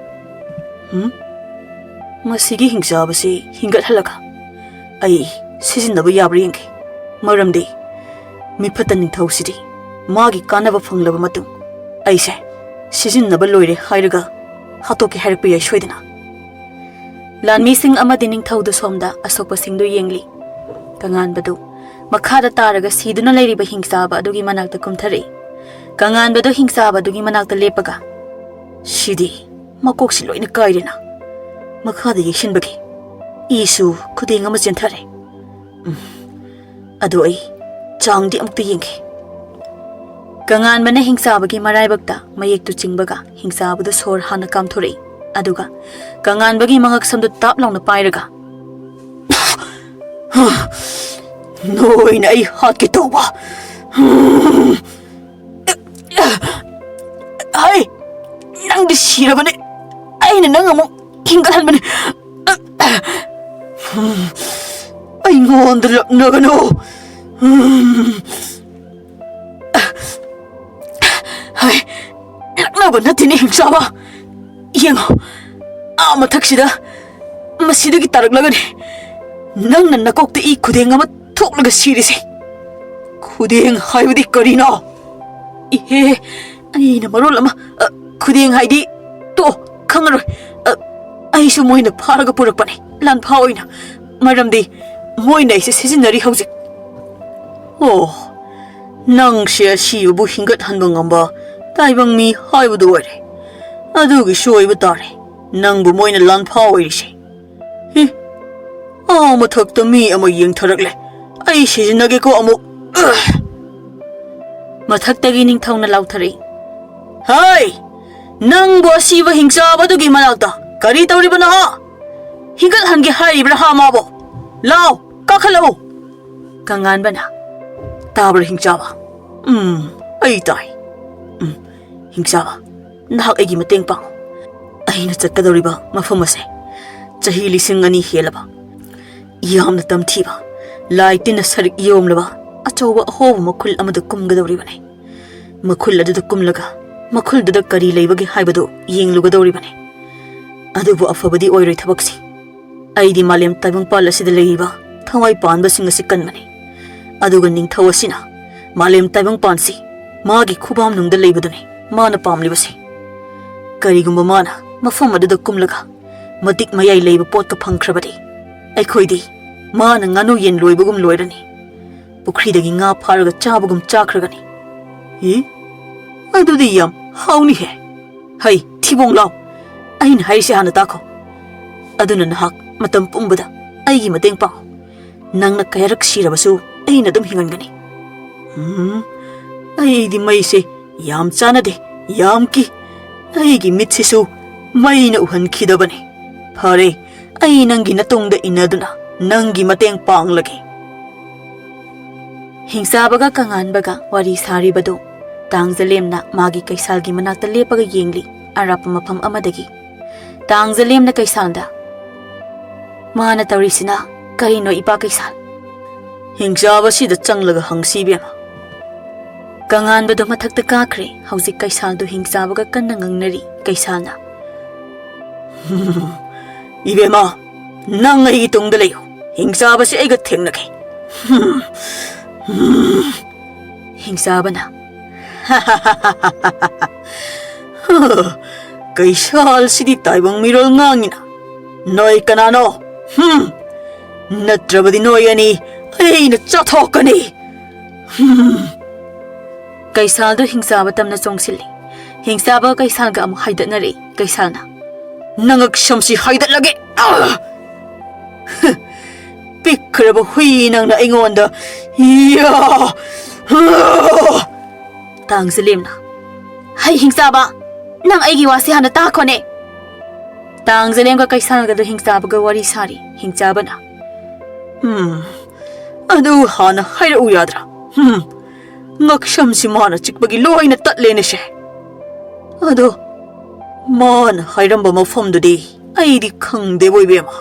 ꯃꯁꯤꯒꯤ ꯍꯤꯡꯆꯥꯕꯁꯤ ꯍꯤꯡꯒꯠꯍꯜꯂꯒ ꯑꯩ ꯁꯤꯖꯤꯟꯅꯕ ꯌꯥꯕ꯭ꯔꯥ ꯌꯦꯡꯒꯦ ꯃꯔꯝꯗꯤ ꯃꯤꯐꯠꯇ ꯅꯤꯡꯊꯧꯁꯤꯗꯤ ꯃꯥꯒꯤ ꯀꯥꯟꯅꯕ ꯐꯪꯂꯕ ꯃꯇꯨꯡ ꯑꯩꯁꯦ ꯁꯤꯖꯤꯟꯅꯕ ꯂꯣꯏꯔꯦ ꯍꯥꯏꯔꯒ ꯍꯥꯠꯇꯣꯛꯀꯦ ꯍꯥꯏꯔꯛꯄ ꯌꯥꯏ ꯁꯣꯏꯗꯅ ꯂꯥꯟꯃꯤꯁꯤꯡ ꯑꯃꯗꯤ ꯅꯤꯡꯊꯧꯗꯨ ꯁꯣꯝꯗ ꯑꯁꯣꯛꯄꯁꯤꯡꯗꯨ ꯌꯦꯡꯂꯤ ꯀꯉꯥꯟꯕꯗꯨ ꯃꯈꯥꯗ ꯇꯥꯔꯒ ꯁꯤꯗꯨꯅ ꯂꯩꯔꯤꯕ ꯍꯤꯡꯆꯥꯕ ꯑꯗꯨꯒꯤ ꯃꯅꯥꯛꯇ ꯀꯨꯝꯊꯔꯛꯏ ꯀꯉꯥꯟꯕꯗꯨ ꯍꯤꯡꯆꯥꯕ ꯑꯗꯨꯒꯤ ꯃꯅꯥꯛꯇ ꯂꯦꯞꯄꯒ ꯁꯤꯗꯤ ꯃꯀꯣꯛꯁꯤ ꯂꯣꯏꯅ ꯀꯥꯏꯔꯦꯅ ꯃꯈꯥꯗ ꯌꯦꯛꯁꯤꯟꯕꯒꯤ ꯏꯁꯨ ꯈꯨꯗꯦꯡ ꯑꯃ ꯆꯦꯟꯊꯔꯦ ꯑꯗꯨ ꯑꯩ ꯆꯥꯡꯗꯤ ꯑꯃꯨꯛꯇ ꯌꯦꯡꯒꯦ ꯀꯉꯥꯟꯕꯅ ꯍꯤꯡꯆꯥꯕꯒꯤ ꯃꯔꯥꯏꯕꯛꯇ ꯃꯌꯦꯛꯇꯨ ꯆꯤꯡꯕꯒ ꯍꯤꯡꯆꯥꯕꯗꯨ ꯁꯣꯔ ꯍꯥꯟꯅ ꯀꯥꯝꯊꯣꯔꯛꯏ ꯑꯗꯨꯒ ꯀꯉꯥꯟꯕꯒꯤ ꯃꯉꯛꯁꯝꯗꯨ ꯇꯥꯞ ꯂꯥꯎꯅ ꯄꯥꯏꯔꯒ ꯅꯣꯏꯅ ꯑꯩ ꯍꯥꯠꯀꯦ ꯇꯧꯕ ꯍꯩ ꯅꯪꯗꯤ ꯁꯤꯔꯕꯅꯦ ꯑꯩꯅ ꯅꯪ ꯑꯃꯨꯛ ꯍꯤꯡꯒꯠꯍꯟꯕꯅꯦ ꯑꯩꯉꯣꯟꯗ ꯂꯛꯅꯒꯅꯨ ꯂꯛꯅꯕ ꯅꯠꯇꯦꯅꯦ ꯍꯤꯡꯆꯥꯕ ꯌꯦꯡꯉꯣ ꯃꯊꯛꯁꯤꯗ ꯃꯁꯤꯗꯒꯤ ꯇꯥꯔꯛꯂꯒꯅꯤ ꯅꯪꯅ ꯅꯀꯣꯛꯇ ꯏ ꯈꯨꯗꯦꯡ ꯑꯃ ꯊꯣꯛꯂꯒ ꯁꯤꯔꯤꯁꯦ ꯈꯨꯗꯦꯡ ꯍꯥꯏꯕꯗꯤ ꯀꯔꯤꯅꯣ 이해 아니나 말올라마 그대행 하이디 또 강하로이 아이수 모이나 파라가 부럭바네 란 파오이나 말람디 모이나 이세 시즌나리 하우직 오 낭시야 시유부 힝긋 한번간바 다이방미 하이부도 와래 아두기 쇼이부 따래 낭부 모이나 란 파오이리시 히 아무턱도 미 아무 이응터럭래 아이 시즌나게고 아무 ꯃꯊꯛꯇꯒꯤ ꯅꯤꯡꯊꯧꯅ ꯂꯥꯎꯊꯔꯛꯏ ꯍꯥꯏ ꯅꯪꯕꯨ ꯑꯁꯤꯕ ꯍꯤꯡꯆꯥꯕꯗꯨꯒꯤ ꯃꯅꯥꯛꯇ ꯀꯔꯤ ꯇꯧꯔꯤꯕꯅꯣ ꯍꯤꯡꯒꯠꯍꯟꯒꯦ ꯍꯥꯏꯔꯤꯕ꯭ꯔꯥ ꯃꯥꯕꯨ ꯂꯥꯎ ꯀꯥꯈꯠꯂꯛꯎ ꯀꯉꯥꯟꯕꯅ ꯇꯥꯕ꯭ꯔꯥ ꯍꯤꯡꯆꯥꯕ ꯑꯩ ꯇꯥꯏ ꯍꯤꯡꯆꯥꯕ ꯅꯍꯥꯛ ꯑꯩꯒꯤ ꯃꯇꯦꯡ ꯄꯥꯡꯉꯨ ꯑꯩꯅ ꯆꯠꯀꯗꯧꯔꯤꯕ ꯃꯐꯝ ꯑꯁꯦ ꯆꯍꯤ 2,000 ꯍꯦꯜꯂꯕ ꯌꯥꯝꯅ ꯇꯝꯊꯤꯕ ꯂꯥꯏ ꯇꯤꯟꯅ ꯁꯔꯤꯛ ꯌꯣꯝꯂꯕ ꯑꯆꯧꯕ ꯑꯍꯣꯕ ꯃꯈꯨꯜ ꯑꯃꯗ ꯀꯨꯝꯒꯗꯧꯔꯤꯕꯅꯤ ꯃꯈꯨꯜ ꯑꯗꯨꯗ ꯀꯨꯝꯂꯒ ꯃꯈꯨꯜꯗꯨꯗ ꯀꯔꯤ ꯂꯩꯕꯒꯦ ꯍꯥꯏꯕꯗꯨ ꯌꯦꯡꯂꯨꯒꯗꯧꯔꯤꯕꯅꯤ ꯑꯗꯨꯕꯨ ꯑꯐꯕꯗꯤ ꯑꯣꯏꯔꯣꯏ ꯊꯕꯛꯁꯤ ꯑꯩꯗꯤ ꯃꯥꯂꯦꯝ ꯇꯥꯏꯕꯪꯄꯥꯜ ꯑꯁꯤꯗ ꯂꯩꯔꯤꯕ ꯊꯋꯥꯏ ꯄꯥꯟꯕꯁꯤꯡ ꯑꯁꯤ ꯀꯟꯕꯅꯤ ꯑꯗꯨꯒ ꯅꯤꯡꯊꯧ ꯑꯁꯤꯅ ꯃꯥꯂꯦꯝ ꯇꯥꯏꯕꯪꯄꯥꯟꯁꯤ ꯃꯥꯒꯤ ꯈꯨꯕꯥꯝꯅꯨꯡꯗ ꯂꯩꯕꯗꯨꯅꯤ ꯃꯥꯅ ꯄꯥꯝꯂꯤꯕꯁꯤ ꯀꯔꯤꯒꯨꯝꯕ ꯃꯥꯅ ꯃꯐꯝ ꯑꯗꯨꯗ ꯀꯨꯝꯂꯒ ꯃꯇꯤꯛ ꯃꯌꯥꯏ ꯂꯩꯕ ꯄꯣꯠꯀ ꯐꯪꯈ꯭ꯔꯕꯗꯤ ꯑꯩꯈꯣꯏꯗꯤ ꯃꯥꯅ ꯉꯥꯅꯨ ꯌꯦꯟ ꯂꯣꯏꯕꯒꯨꯝ ꯂꯣꯏꯔꯅꯤ ꯄꯨꯈ꯭ꯔꯤꯗꯒꯤ ꯉꯥ ꯐꯥꯔꯒ ꯆꯥꯕꯒꯨꯝ ꯆꯥꯈ꯭ꯔꯒꯅꯤ ꯑꯗꯨꯗꯤ ꯌꯥꯝ ꯍꯥꯎꯅꯤꯍꯦ ꯍꯩ ꯊꯤꯕꯣꯡ ꯂꯥꯎ ꯑꯩꯅ ꯍꯥꯏꯔꯤꯁꯦ ꯍꯥꯟꯅ ꯇꯥꯈꯣ ꯑꯗꯨꯅ ꯅꯍꯥꯛ ꯃꯇꯝ ꯄꯨꯝꯕꯗ ꯑꯩꯒꯤ ꯃꯇꯦꯡ ꯄꯥꯡꯉꯨ ꯅꯪꯅ ꯀꯌꯥꯔꯛ ꯁꯤꯔꯕꯁꯨ ꯑꯩꯅ ꯑꯗꯨꯝ ꯍꯤꯡꯍꯟꯒꯅꯤ ꯑꯩꯗꯤ ꯃꯩꯁꯦ ꯌꯥꯝ ꯆꯥꯟꯅꯗꯦ ꯌꯥꯝ ꯀꯤ ꯑꯩꯒꯤ ꯃꯤꯠꯁꯤꯁꯨ ꯃꯩꯅ ꯎꯍꯟꯈꯤꯗꯕꯅꯤ ꯐꯔꯦ ꯑꯩ ꯅꯪꯒꯤ ꯅꯇꯨꯡꯗ ꯏꯟꯅꯗꯨꯅ ꯅꯪꯒꯤ ꯃꯇꯦꯡ ꯄꯥꯡꯂꯒꯦ ꯍꯤꯡꯆꯥꯕꯒ ꯀꯉꯥꯟꯕꯒ ꯋꯥꯔꯤ ꯁꯥꯔꯤꯕꯗꯨ ꯇꯥꯡꯖꯂꯦꯝꯅ ꯃꯥꯒꯤ ꯀꯩꯁꯥꯜꯒꯤ ꯃꯅꯥꯛꯇ ꯂꯦꯞꯄꯒ ꯌꯦꯡꯂꯤ ꯑꯔꯥꯞꯄ ꯃꯐꯝ ꯑꯃꯗꯒꯤ ꯇꯥꯡꯖꯂꯦꯝꯅ ꯀꯩꯁꯥꯜꯗ ꯃꯥꯅ ꯇꯧꯔꯤꯁꯤꯅ ꯀꯔꯤꯅꯣ ꯏꯄꯥ ꯀꯩꯁꯥꯜ ꯍꯤꯡꯆꯥꯕꯁꯤꯗ ꯆꯪꯂꯒ ꯍꯪꯁꯤꯕꯦꯝ ꯀꯉꯥꯟꯕꯗꯨ ꯃꯊꯛꯇ ꯀꯥꯈ꯭ꯔꯦ ꯍꯧꯖꯤꯛ ꯀꯩꯁꯥꯜꯗꯨ ꯍꯤꯡꯆꯥꯕꯒ ꯀꯟꯅ ꯉꯪꯅꯔꯤ ꯀꯩꯁꯥꯜꯅ 이베마 ꯅꯪ ꯑꯩꯒꯤ ꯇꯨꯡꯗ ꯂꯩꯌꯨ ꯍꯤꯡꯆꯥꯕꯁꯤ ꯑꯩꯒ ꯊꯦꯡꯅꯒꯦ ꯍꯤꯡꯆꯥꯕꯅ ꯀꯩꯁꯥꯜꯁꯤꯗꯤ ꯇꯥꯏꯕꯪ ꯃꯤꯔꯣꯜ ꯉꯥꯡꯉꯤꯅ ꯅꯣꯏ ꯀꯅꯥꯅꯣ ꯅꯠꯇ꯭ꯔꯕꯗꯤ ꯅꯣꯏ ꯑꯅꯤ ꯑꯩꯅ ꯆꯥꯊꯣꯛꯀꯅꯤ ꯀꯩꯁꯥꯜꯗꯨ ꯍꯤꯡꯆꯥꯕ ꯇꯝꯅ ꯆꯣꯡꯁꯤꯜꯂꯤ ꯍꯤꯡꯆꯥꯕ ꯀꯩꯁꯥꯜꯒ ꯑꯃꯨꯛ ꯍꯥꯏꯗꯠꯅꯔꯛꯏ ꯀꯩꯁꯥꯜꯅ ꯅꯉꯛ ꯁꯝꯁꯤ ꯍꯥꯏꯗꯠꯂꯒꯦ ꯄꯤꯛꯈ꯭ꯔꯕ ꯍꯨꯏ ꯅꯪꯅ ꯑꯩꯉꯣꯟꯗ ꯇꯥꯡꯖꯂꯦꯝꯅ ꯍꯩ ꯍꯤꯡꯆꯥꯕ ꯅꯪ ꯑꯩꯒꯤ ꯋꯥꯁꯦ ꯍꯥꯟꯅ ꯇꯥꯈꯣꯅꯦ ꯇꯥꯡꯖꯂꯦꯝꯒ ꯀꯩꯁꯥꯜꯒꯗꯣ ꯍꯤꯡꯆꯥꯕꯒ ꯋꯥꯔꯤ ꯁꯥꯔꯤ ꯍꯤꯡꯆꯥꯕꯅ ꯑꯗꯨ ꯍꯥꯟꯅ ꯍꯥꯏꯔꯛꯎ ꯌꯥꯗ꯭ꯔꯥ ꯉꯛꯁꯝꯁꯤ ꯃꯥꯅ ꯆꯤꯛꯄꯒꯤ ꯂꯣꯏꯅ ꯇꯠꯂꯦꯅꯦꯁꯦ ꯑꯗꯣ ꯃꯥꯅ ꯍꯥꯏꯔꯝꯕ ꯃꯐꯝꯗꯨꯗꯤ ꯑꯩꯗꯤ ꯈꯪꯗꯦꯕꯣ ꯏꯕꯦꯝꯃ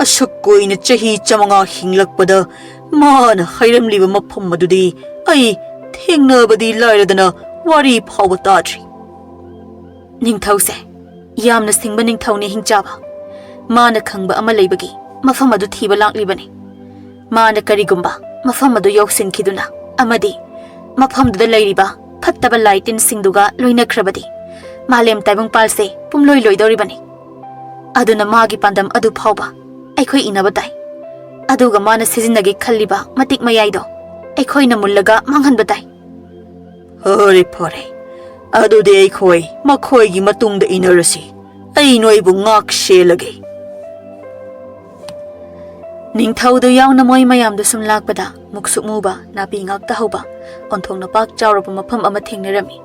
ꯑꯁꯨꯛ ꯀꯨꯏꯅ ꯆꯍꯤ 500 ꯍꯤꯡꯂꯛꯄꯗ ꯃꯥꯅ ꯍꯥꯏꯔꯝꯂꯤꯕ ꯃꯐꯝ ꯑꯗꯨꯗꯤ ꯑꯩ ꯊꯦꯡꯅꯕꯗꯤ ꯂꯥꯏꯔꯗꯅ ꯋꯥꯔꯤ ꯐꯥꯎꯕ ꯇꯥꯗ꯭ꯔꯤ ꯅꯤꯡꯊꯧꯁꯦ ꯌꯥꯝꯅ ꯁꯤꯡꯕ ꯅꯤꯡꯊꯧꯅꯤ ꯍꯤꯡꯆꯥꯕ ꯃꯥꯅ ꯈꯪꯕ ꯑꯃ ꯂꯩꯕꯒꯤ ꯃꯐꯝ ꯑꯗꯨ ꯊꯤꯕ ꯂꯥꯛꯂꯤꯕꯅꯤ ꯃꯥꯅ ꯀꯔꯤꯒꯨꯝꯕ ꯃꯐꯝ ꯑꯗꯨ ꯌꯧꯁꯤꯟꯈꯤꯗꯨꯅ ꯑꯃꯗꯤ ꯃꯐꯝꯗꯨꯗ ꯂꯩꯔꯤꯕ ꯐꯠꯇꯕ ꯂꯥꯏ ꯇꯤꯟꯁꯤꯡꯗꯨꯒ ꯂꯣꯏꯅꯈ꯭ꯔꯕꯗꯤ ꯃꯥꯂꯦꯝ ꯇꯥꯏꯕꯪꯄꯥꯜꯁꯦ ꯄꯨꯝꯂꯣꯏ ꯂꯣꯏꯗꯧꯔꯤꯕꯅꯤ ꯑꯗꯨꯅ ꯃꯥꯒꯤ ꯄꯥꯟꯗꯝ ꯑꯗꯨ ꯐꯥꯎꯕ ꯑꯩꯈꯣꯏ ꯏꯅꯕ ꯇꯥꯏ ꯑꯗꯨꯒ ꯃꯥꯅ ꯁꯤꯖꯤꯟꯅꯒꯦ ꯈꯜꯂꯤꯕ ꯃꯇꯤꯛ ꯃꯌꯥꯏꯗꯣ ꯑꯩꯈꯣꯏꯅ ꯃꯨꯜꯂꯒ ꯃꯥꯡꯍꯟꯕ ꯇꯥꯏ ꯐꯔꯦ ꯐꯔꯦ ꯑꯗꯨꯗꯤ ꯑꯩꯈꯣꯏ ꯃꯈꯣꯏꯒꯤ ꯃꯇꯨꯡꯗ ꯏꯅꯔꯁꯤ ꯑꯩ ꯅꯣꯏꯕꯨ ꯉꯥꯛ ꯁꯦꯜꯂꯒꯦ ꯅꯤꯡꯊꯧꯗꯨ ꯌꯥꯎꯅ ꯃꯣꯏ ꯃꯌꯥꯝꯗꯨ ꯁꯨꯝ ꯂꯥꯛꯄꯗ ꯃꯨꯛꯁꯨꯛ ꯃꯨꯕ ꯅꯥꯄꯤ ꯉꯥꯛꯇ ꯍꯧꯕ ꯑꯣꯟꯊꯣꯛꯅ ꯄꯥꯛ ꯆꯥꯎꯔꯕ ꯃꯐꯝ ꯑꯃ ꯊꯦꯡꯅꯔꯝꯃꯤ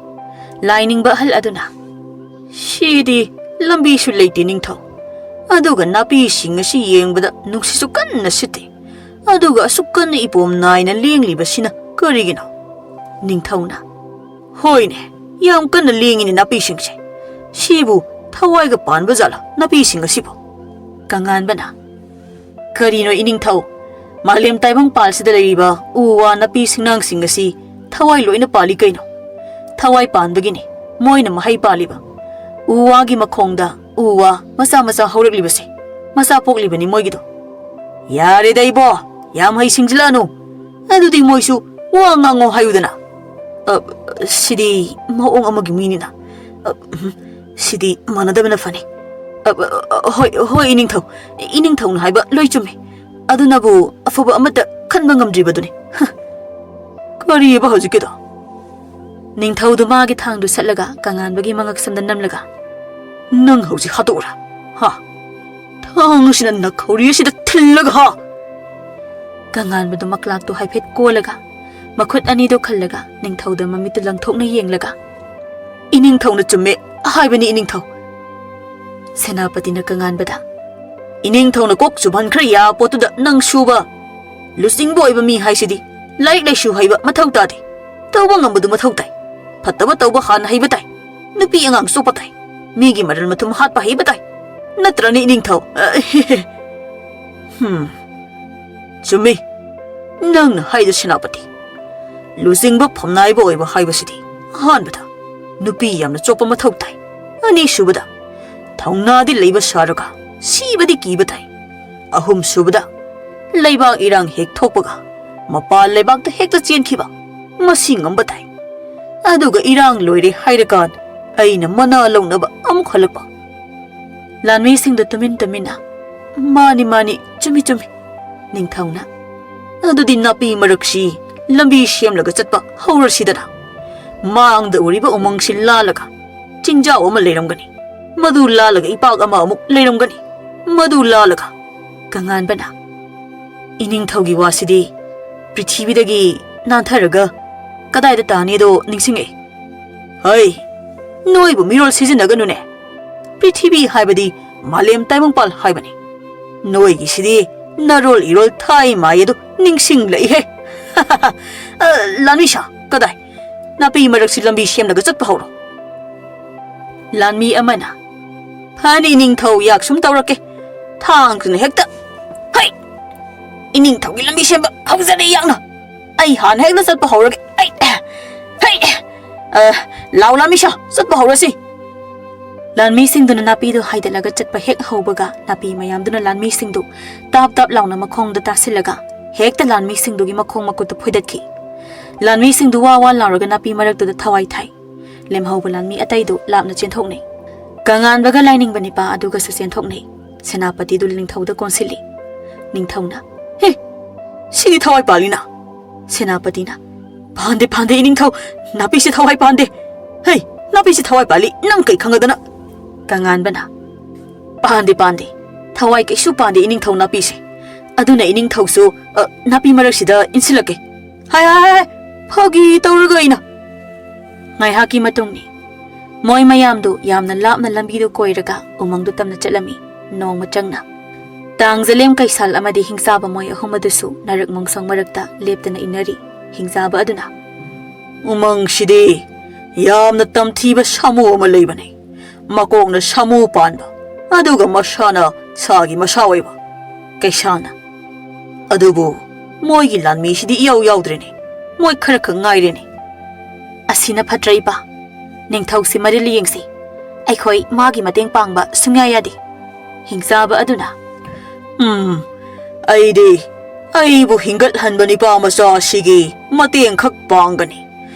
ꯂꯥꯏꯅꯤꯡꯕ ꯑꯍꯜ ꯑꯗꯨꯅ ꯁꯤꯗꯤ ꯂꯝꯕꯤꯁꯨ ꯂꯩꯇꯦ ꯅꯤꯡꯊꯧ ꯑꯗꯨꯒ ꯅꯥꯄꯤꯁꯤꯡ ꯑꯁꯤ ꯌꯦꯡꯕꯗ ꯅꯨꯡꯁꯤꯠꯁꯨ ꯀꯟꯅ ꯁꯤꯠꯇꯦ ꯑꯗꯨꯒ ꯑꯁꯨꯛ ꯀꯟꯅ ꯏꯄꯣꯝ ꯅꯥꯏꯅ ꯂꯦꯡꯂꯤꯕꯁꯤꯅ ꯀꯔꯤꯒꯤꯅꯣ ꯅꯤꯡꯊꯧꯅ ꯍꯣꯏꯅꯦ ꯌꯥꯝ ꯀꯟꯅ ꯂꯦꯡꯉꯤꯅꯦ ꯅꯥꯄꯤꯁꯤꯡꯁꯦ ꯁꯤꯕꯨ ꯊꯋꯥꯏꯒ ꯄꯥꯟꯕ ꯖꯥꯠꯂ ꯅꯥꯄꯤꯁꯤꯡ ꯑꯁꯤꯕꯨ ꯀꯪꯉꯥꯟꯕꯅ ꯀꯔꯤꯅꯣ ꯏꯅꯤꯡꯊꯧ ꯃꯥꯂꯦꯝ ꯇꯥꯏꯕꯪꯄꯥꯜꯁꯤꯗ ꯂꯩꯔꯤꯕ ꯎ ꯋꯥ ꯅꯥꯄꯤ ꯁꯤꯡꯅꯥꯡꯁꯤꯡ ꯑꯁꯤ ꯊꯋꯥꯏ ꯂꯣꯏꯅ ꯄꯥꯜꯂꯤ ꯀꯩꯅꯣ ꯊꯋꯥꯏ ꯄꯥꯟꯕꯒꯤꯅꯤ ꯃꯣꯏꯅ ꯃꯍꯩ ꯄꯥꯜꯂꯤꯕ ꯎ ꯋꯥꯒꯤ ꯃꯈꯣꯡꯗ ꯎ ꯋꯥ ꯃꯆꯥ ꯃꯆꯥ ꯍꯧꯔꯛꯂꯤꯕꯁꯦ ꯃꯆꯥ ꯄꯣꯛꯂꯤꯕꯅꯤ ꯃꯣꯏꯒꯤꯗꯣ ꯌꯥꯔꯦꯗ ꯏꯕꯣ ꯌꯥꯝ ꯍꯩ ꯁꯤꯡꯖꯤꯜꯂꯛꯑꯅꯨ ꯑꯗꯨꯗꯤ ꯃꯣꯏꯁꯨ ꯋꯥ ꯉꯥꯡꯉꯣ ꯍꯥꯏꯌꯨꯗꯅ ꯁꯤꯗꯤ ꯃꯑꯣꯡ ꯑꯃꯒꯤ ꯃꯤꯅꯤꯅ ꯁꯤꯗꯤ ꯃꯥꯟꯅꯗꯕꯅ ꯐꯅꯤ ꯍꯣꯏ ꯍꯣꯏ ꯏꯅꯤꯡꯊꯧꯅ ꯍꯥꯏꯕ ꯂꯣꯏ ꯆꯨꯝꯃꯤ ꯑꯗꯨꯅꯕꯨ ꯑꯐꯕ ꯑꯃꯠꯇ ꯈꯟꯕ ꯉꯝꯗ꯭ꯔꯤꯕꯗꯨꯅꯤ ꯀꯔꯤꯕ ꯍꯧꯖꯤꯛꯀꯤꯗꯣ ꯅꯤꯡꯊꯧꯗꯨ ꯃꯥꯒꯤ ꯊꯥꯡꯗꯨ ꯁꯠꯂꯒ ꯀꯪꯉꯥꯟꯕꯒꯤ ꯃꯉꯛꯁꯝꯗ ꯅꯝꯂꯒ ꯅꯪ ꯍꯧꯖꯤꯛ ꯍꯥꯠꯇꯣꯛꯎꯔꯥ ꯊꯥꯡꯁꯤꯅ ꯅꯈꯧꯔꯤ ꯑꯁꯤꯗ ꯊꯤꯜꯂꯒ ꯀꯪꯉꯥꯟꯕꯗꯨ ꯃꯛꯂꯥꯛꯇꯨ ꯍꯥꯏꯐꯦꯠ ꯀꯣꯜꯂꯒ ꯃꯈꯨꯠ ꯑꯅꯤꯗꯨ ꯈꯜꯂꯒ ꯅꯤꯡꯊꯧꯗ ꯃꯃꯤꯠꯇꯨ ꯂꯪꯊꯣꯛꯅ ꯌꯦꯡꯂꯒ ꯏꯅꯤꯡꯊꯧꯅ ꯆꯨꯝꯃꯦ ꯍꯥꯏꯕꯅꯤ ꯏꯅꯤꯡꯊꯧ ꯁꯦꯅꯥꯄꯇꯤꯅ ꯀꯪꯉꯥꯟꯕꯗ ꯏꯅꯤꯡꯊꯧꯅ ꯀꯣꯛ ꯆꯨꯝꯍꯟꯈ꯭ꯔ ꯌꯥꯕ ꯄꯣꯠꯇꯨꯗ ꯅꯪ ꯁꯨꯕ ꯂꯨꯆꯤꯡꯕ ꯑꯣꯏꯕ ꯃꯤ ꯍꯥꯏꯁꯤꯗꯤ ꯂꯥꯏꯔꯤꯛ ꯂꯥꯏꯁꯨ ꯍꯩꯕ ꯃꯊꯧ ꯇꯥꯗꯦ ꯇꯧꯕ ꯉꯝꯕꯗꯨ ꯃꯊꯧ ꯇꯥꯏ ꯐꯠꯇꯕ ꯇꯧꯕ ꯍꯥꯟꯅ ꯍꯩꯕ ꯇꯥꯏ ꯅꯨꯄꯤ ꯑꯉꯥꯡ ꯆꯣꯞꯄ ꯇꯥꯏ ꯃꯤꯒꯤ ꯃꯔꯜ ꯃꯊꯨꯝ ꯍꯥꯠꯄ ꯍꯩꯕ ꯇꯥꯏ ꯅꯠꯇ꯭ꯔꯅꯤ ꯏꯅꯤꯡꯊꯧ ꯆꯨꯝꯃꯤ ꯅꯪꯅ ꯍꯥꯏꯗ ꯁꯦꯅꯥꯄꯇꯤ ꯂꯨꯆꯤꯡꯕ ꯐꯝꯅꯥꯏꯕ ꯑꯣꯏꯕ ꯍꯥꯏꯕꯁꯤꯗꯤ ꯑꯍꯥꯟꯕꯗ ꯅꯨꯄꯤ ꯌꯥꯝꯅ ꯆꯣꯞꯄ ꯃꯊꯧ ꯇꯥꯏ ꯑꯅꯤꯁꯨꯕꯗ ꯊꯧꯅꯥꯗꯤ ꯂꯩꯕ ꯁꯥꯔꯒ ꯁꯤꯕꯗꯤ ꯀꯤꯕ ꯇꯥꯏ ꯑꯍꯨꯝꯁꯨꯕꯗ ꯂꯩꯕꯥꯛ ꯏꯔꯥꯡ ꯍꯦꯛ ꯊꯣꯛꯄꯒ ꯃꯄꯥꯟ ꯂꯩꯕꯥꯛꯇ ꯍꯦꯛꯇ ꯆꯦꯟꯈꯤꯕ ꯃꯁꯤ ꯉꯝꯕ ꯇꯥꯏ ꯑꯗꯨꯒ ꯏꯔꯥꯡ ꯂꯣꯏꯔꯦ ꯍꯥꯏꯔꯀꯥꯟ ꯑꯩꯅ ꯃꯅꯥ ꯂꯧꯅꯕ ꯑꯃꯨꯛ ꯍꯜꯂꯛꯄ ꯂꯥꯟꯃꯤꯁꯤꯡꯗꯨ ꯇꯨꯃꯤꯟ ꯇꯨꯃꯤꯟꯅ ꯃꯥꯅꯤ ꯆꯨꯝꯃꯤ ꯅꯤꯡꯊꯧꯅ ꯑꯗꯨꯗꯤ ꯅꯥꯄꯤ ꯃꯔꯛꯁꯤ ꯂꯝꯕꯤ ꯁꯦꯝꯂꯒ ꯆꯠꯄ ꯍꯧꯔꯁꯤꯗꯅ ꯃꯥꯡꯗ ꯎꯔꯤꯕ ꯎꯃꯪꯁꯤ ꯂꯥꯜꯂꯒ ꯆꯤꯡꯖꯥꯎ ꯑꯃ ꯂꯩꯔꯝꯒꯅꯤ ꯃꯗꯨ ꯂꯥꯜꯂꯒ ꯏꯄꯥꯛ ꯑꯃ ꯑꯃꯨꯛ ꯂꯩꯔꯝꯒꯅꯤ ꯃꯗꯨ ꯂꯥꯜꯂꯒ ꯀꯪꯉꯥꯟꯕꯅ ꯏꯅꯤꯡꯊꯧꯒꯤ ꯋꯥꯁꯤꯗꯤ ꯄ꯭ꯔꯤꯊꯤꯕꯤꯗꯒꯤ ꯅꯥꯟꯊꯔꯒ ꯀꯗꯥꯏꯗ ꯇꯥꯅꯤꯗꯣ ꯅꯤꯡꯁꯤꯡꯉꯛꯏ ꯍꯩ ꯅꯣꯏꯕꯨ ꯃꯤꯔꯣꯜ ꯁꯤꯖꯤꯟꯅꯒꯅꯨꯅꯦ ꯄ꯭ꯔꯤꯊꯤꯕꯤ ꯍꯥꯏꯕꯗꯤ ꯃꯥꯂꯦꯝ ꯇꯥꯏꯕꯪꯄꯥꯜ ꯍꯥꯏꯕꯅꯤ ꯅꯣꯏꯒꯤꯁꯤꯗꯤ ꯅꯔꯣꯜ ꯏꯔꯣꯜ ꯊꯥꯏ ꯃꯥꯏ ꯑꯗꯨ ꯅꯤꯡꯁꯤꯡꯂꯛꯏꯍꯦ ꯂꯥꯟꯃꯤꯁꯥ ꯀꯗꯥꯏ ꯅꯥꯄꯤ ꯃꯔꯛꯁꯤ ꯂꯝꯕꯤ ꯁꯦꯝꯂꯒ ꯆꯠꯄ ꯍꯧꯔꯣ ꯂꯥꯟꯃꯤ ꯑꯃꯅ ꯐꯅꯤ ꯏꯅꯤꯡꯊꯧ ꯌꯥꯛ ꯁꯨꯝ ꯇꯧꯔꯛꯀꯦ ꯊꯥꯡꯁꯤꯅ ꯍꯦꯛꯇ ꯍꯩ ꯏꯅꯤꯡꯊꯧꯒꯤ ꯂꯝꯕꯤ ꯁꯦꯝꯕ ꯍꯧꯖꯔꯦ ꯌꯥꯛꯅ ꯑꯩ ꯍꯥꯟꯅ ꯍꯦꯛꯇ ꯆꯠꯄ ꯍꯧꯔꯒꯦ ꯂꯥꯎ ꯂꯥꯟꯃꯤꯁꯥ ꯆꯠꯄ ꯍꯧꯔꯁꯤ ꯂꯥꯟꯃꯤꯁꯤꯡꯗꯨꯅ ꯅꯥꯄꯤꯗꯨ ꯍꯥꯏꯗꯠꯂꯒ ꯆꯠꯄ ꯍꯦꯛ ꯍꯧꯕꯒ ꯅꯥꯄꯤ ꯃꯌꯥꯝꯗꯨꯅ ꯂꯥꯟꯃꯤꯁꯤꯡꯗꯨ ꯇꯥꯞ ꯇꯥꯞ ꯂꯥꯎꯅ ꯃꯈꯣꯡꯗ ꯇꯥꯁꯤꯜꯂꯒ ꯍꯦꯛꯇ ꯂꯥꯟꯃꯤꯁꯤꯡꯗꯨꯒꯤ ꯃꯈꯣꯡ ꯃꯈꯨꯠꯇ ꯐꯣꯏꯗꯠꯈꯤ ꯂꯥꯟꯃꯤꯁꯤꯡꯗꯨ ꯋꯥ ꯋꯥ ꯂꯥꯎꯔꯒ ꯅꯥꯄꯤ ꯃꯔꯛꯇꯨꯗ ꯊꯋꯥꯏ ꯊꯥꯏ ꯂꯦꯝꯍꯧꯕ ꯂꯥꯟꯃꯤ ꯑꯇꯩꯗꯨ ꯂꯥꯞꯅ ꯆꯦꯟꯊꯣꯛꯅꯩ ꯀꯪꯉꯥꯟꯕꯒ ꯂꯥꯏꯅꯤꯡꯕ ꯅꯤꯄꯥ ꯑꯗꯨꯒꯁꯨ ꯆꯦꯟꯊꯣꯛꯅꯩ ꯁꯦꯅꯥꯄꯇꯤꯗꯨ ꯅꯤꯡꯊꯧꯗ ꯀꯣꯟꯁꯤꯜꯂꯤ ꯅꯤꯡꯊꯧꯅ ꯍꯦ ꯁꯤꯗꯤ ꯊꯋꯥꯏ ꯄꯥꯜꯂꯤꯅ ꯁꯦꯅꯥꯄꯇꯤꯅ ꯄꯥꯟꯗꯦ ꯏꯅꯤꯡꯊꯧ ꯅꯥꯄꯤꯁꯤ ꯊꯋꯥꯏ ꯄꯥꯟꯗꯦ ꯍꯩ ꯅꯥꯄꯤꯁꯤ ꯊꯋꯥꯏ ꯄꯥꯜꯂꯤ ꯅꯪ ꯀꯩ ꯈꯪꯉꯗꯅ ꯀꯪꯉꯥꯟꯕꯅ ꯄꯥꯟꯗꯦ ꯊꯋꯥꯏ ꯀꯩꯁꯨ ꯄꯥꯟꯗꯦ ꯏꯅꯤꯡꯊꯧ ꯅꯥꯄꯤꯁꯦ ꯑꯗꯨꯅ ꯏꯅꯤꯡꯊꯧꯁꯨ ꯅꯥꯄꯤ ꯃꯔꯛꯁꯤꯗ ꯏꯟꯁꯤꯜꯂꯛꯀꯦ ꯍꯥꯏ ꯐꯥꯒꯤ ꯇꯧꯔꯒ ꯑꯩꯅ ꯉꯥꯏꯍꯥꯛꯀꯤ ꯃꯇꯨꯡꯅꯤ ꯃꯣꯏ ꯃꯌꯥꯝꯗꯨ ꯌꯥꯝꯅ ꯂꯥꯞꯅ ꯂꯝꯕꯤꯗꯨ ꯀꯣꯏꯔꯒ ꯎꯃꯪꯗꯨ ꯇꯝꯅ ꯆꯠꯂꯝꯃꯤ ꯅꯣꯡꯃ ꯆꯪꯅ ꯇꯥꯡꯖꯂꯦꯝ ꯀꯩꯁꯥꯜ ꯑꯃꯗꯤ ꯍꯤꯡꯆꯥꯕ ꯃꯣꯏ ꯑꯍꯨꯝ ꯑꯗꯨꯁꯨ ꯅꯔꯛ ꯃꯣꯡꯁꯣꯡ ꯃꯔꯛꯇ ꯂꯦꯞꯇꯅ ꯏꯟꯅꯔꯤ ꯍꯤꯡꯆꯥꯕ ꯑꯗꯨꯅ ꯎꯃꯪꯁꯤꯗꯤ ꯌꯥꯝꯅ ꯇꯝꯊꯤꯕ ꯁꯥꯃꯨ ꯑꯃ ꯂꯩꯕꯅꯤ ꯃꯀꯣꯛꯅ ꯁꯥꯃꯨ ꯄꯥꯟꯕ ꯑꯗꯨꯒ ꯃꯁꯥꯅ ꯁꯥꯒꯤ ꯃꯁꯥ ꯑꯣꯏꯕ ꯀꯩꯁꯥꯜꯅ ꯑꯗꯨꯕꯨ ꯃꯣꯏꯒꯤ ꯂꯥꯟꯃꯤꯁꯤꯗꯤ ꯏꯌꯥꯎ ꯌꯥꯎꯗ꯭ꯔꯦꯅꯦ ꯃꯣꯏ ꯈꯔ ꯈꯛ ꯉꯥꯏꯔꯦꯅꯦ ꯑꯁꯤꯅ ꯐꯠꯇ꯭ꯔ ꯏꯄꯥ ꯅꯤꯡꯊꯧꯁꯤ ꯃꯔꯤꯜ ꯌꯦꯡꯁꯤ ꯑꯩꯈꯣꯏ ꯃꯥꯒꯤ ꯃꯇꯦꯡ ꯄꯥꯡꯕ ꯁꯨꯡꯌꯥ ꯌꯥꯗꯦ ꯍꯤꯡꯆꯥꯕ ꯑꯗꯨꯅ ꯑꯩꯗꯤ ꯑꯩꯕꯨ ꯍꯤꯡꯒꯠꯍꯟꯕ ꯅꯤꯄꯥ ꯃꯆꯥ ꯑꯁꯤꯒꯤ ꯃꯇꯦꯡ ꯈꯛ ꯄꯥꯡꯒꯅꯤ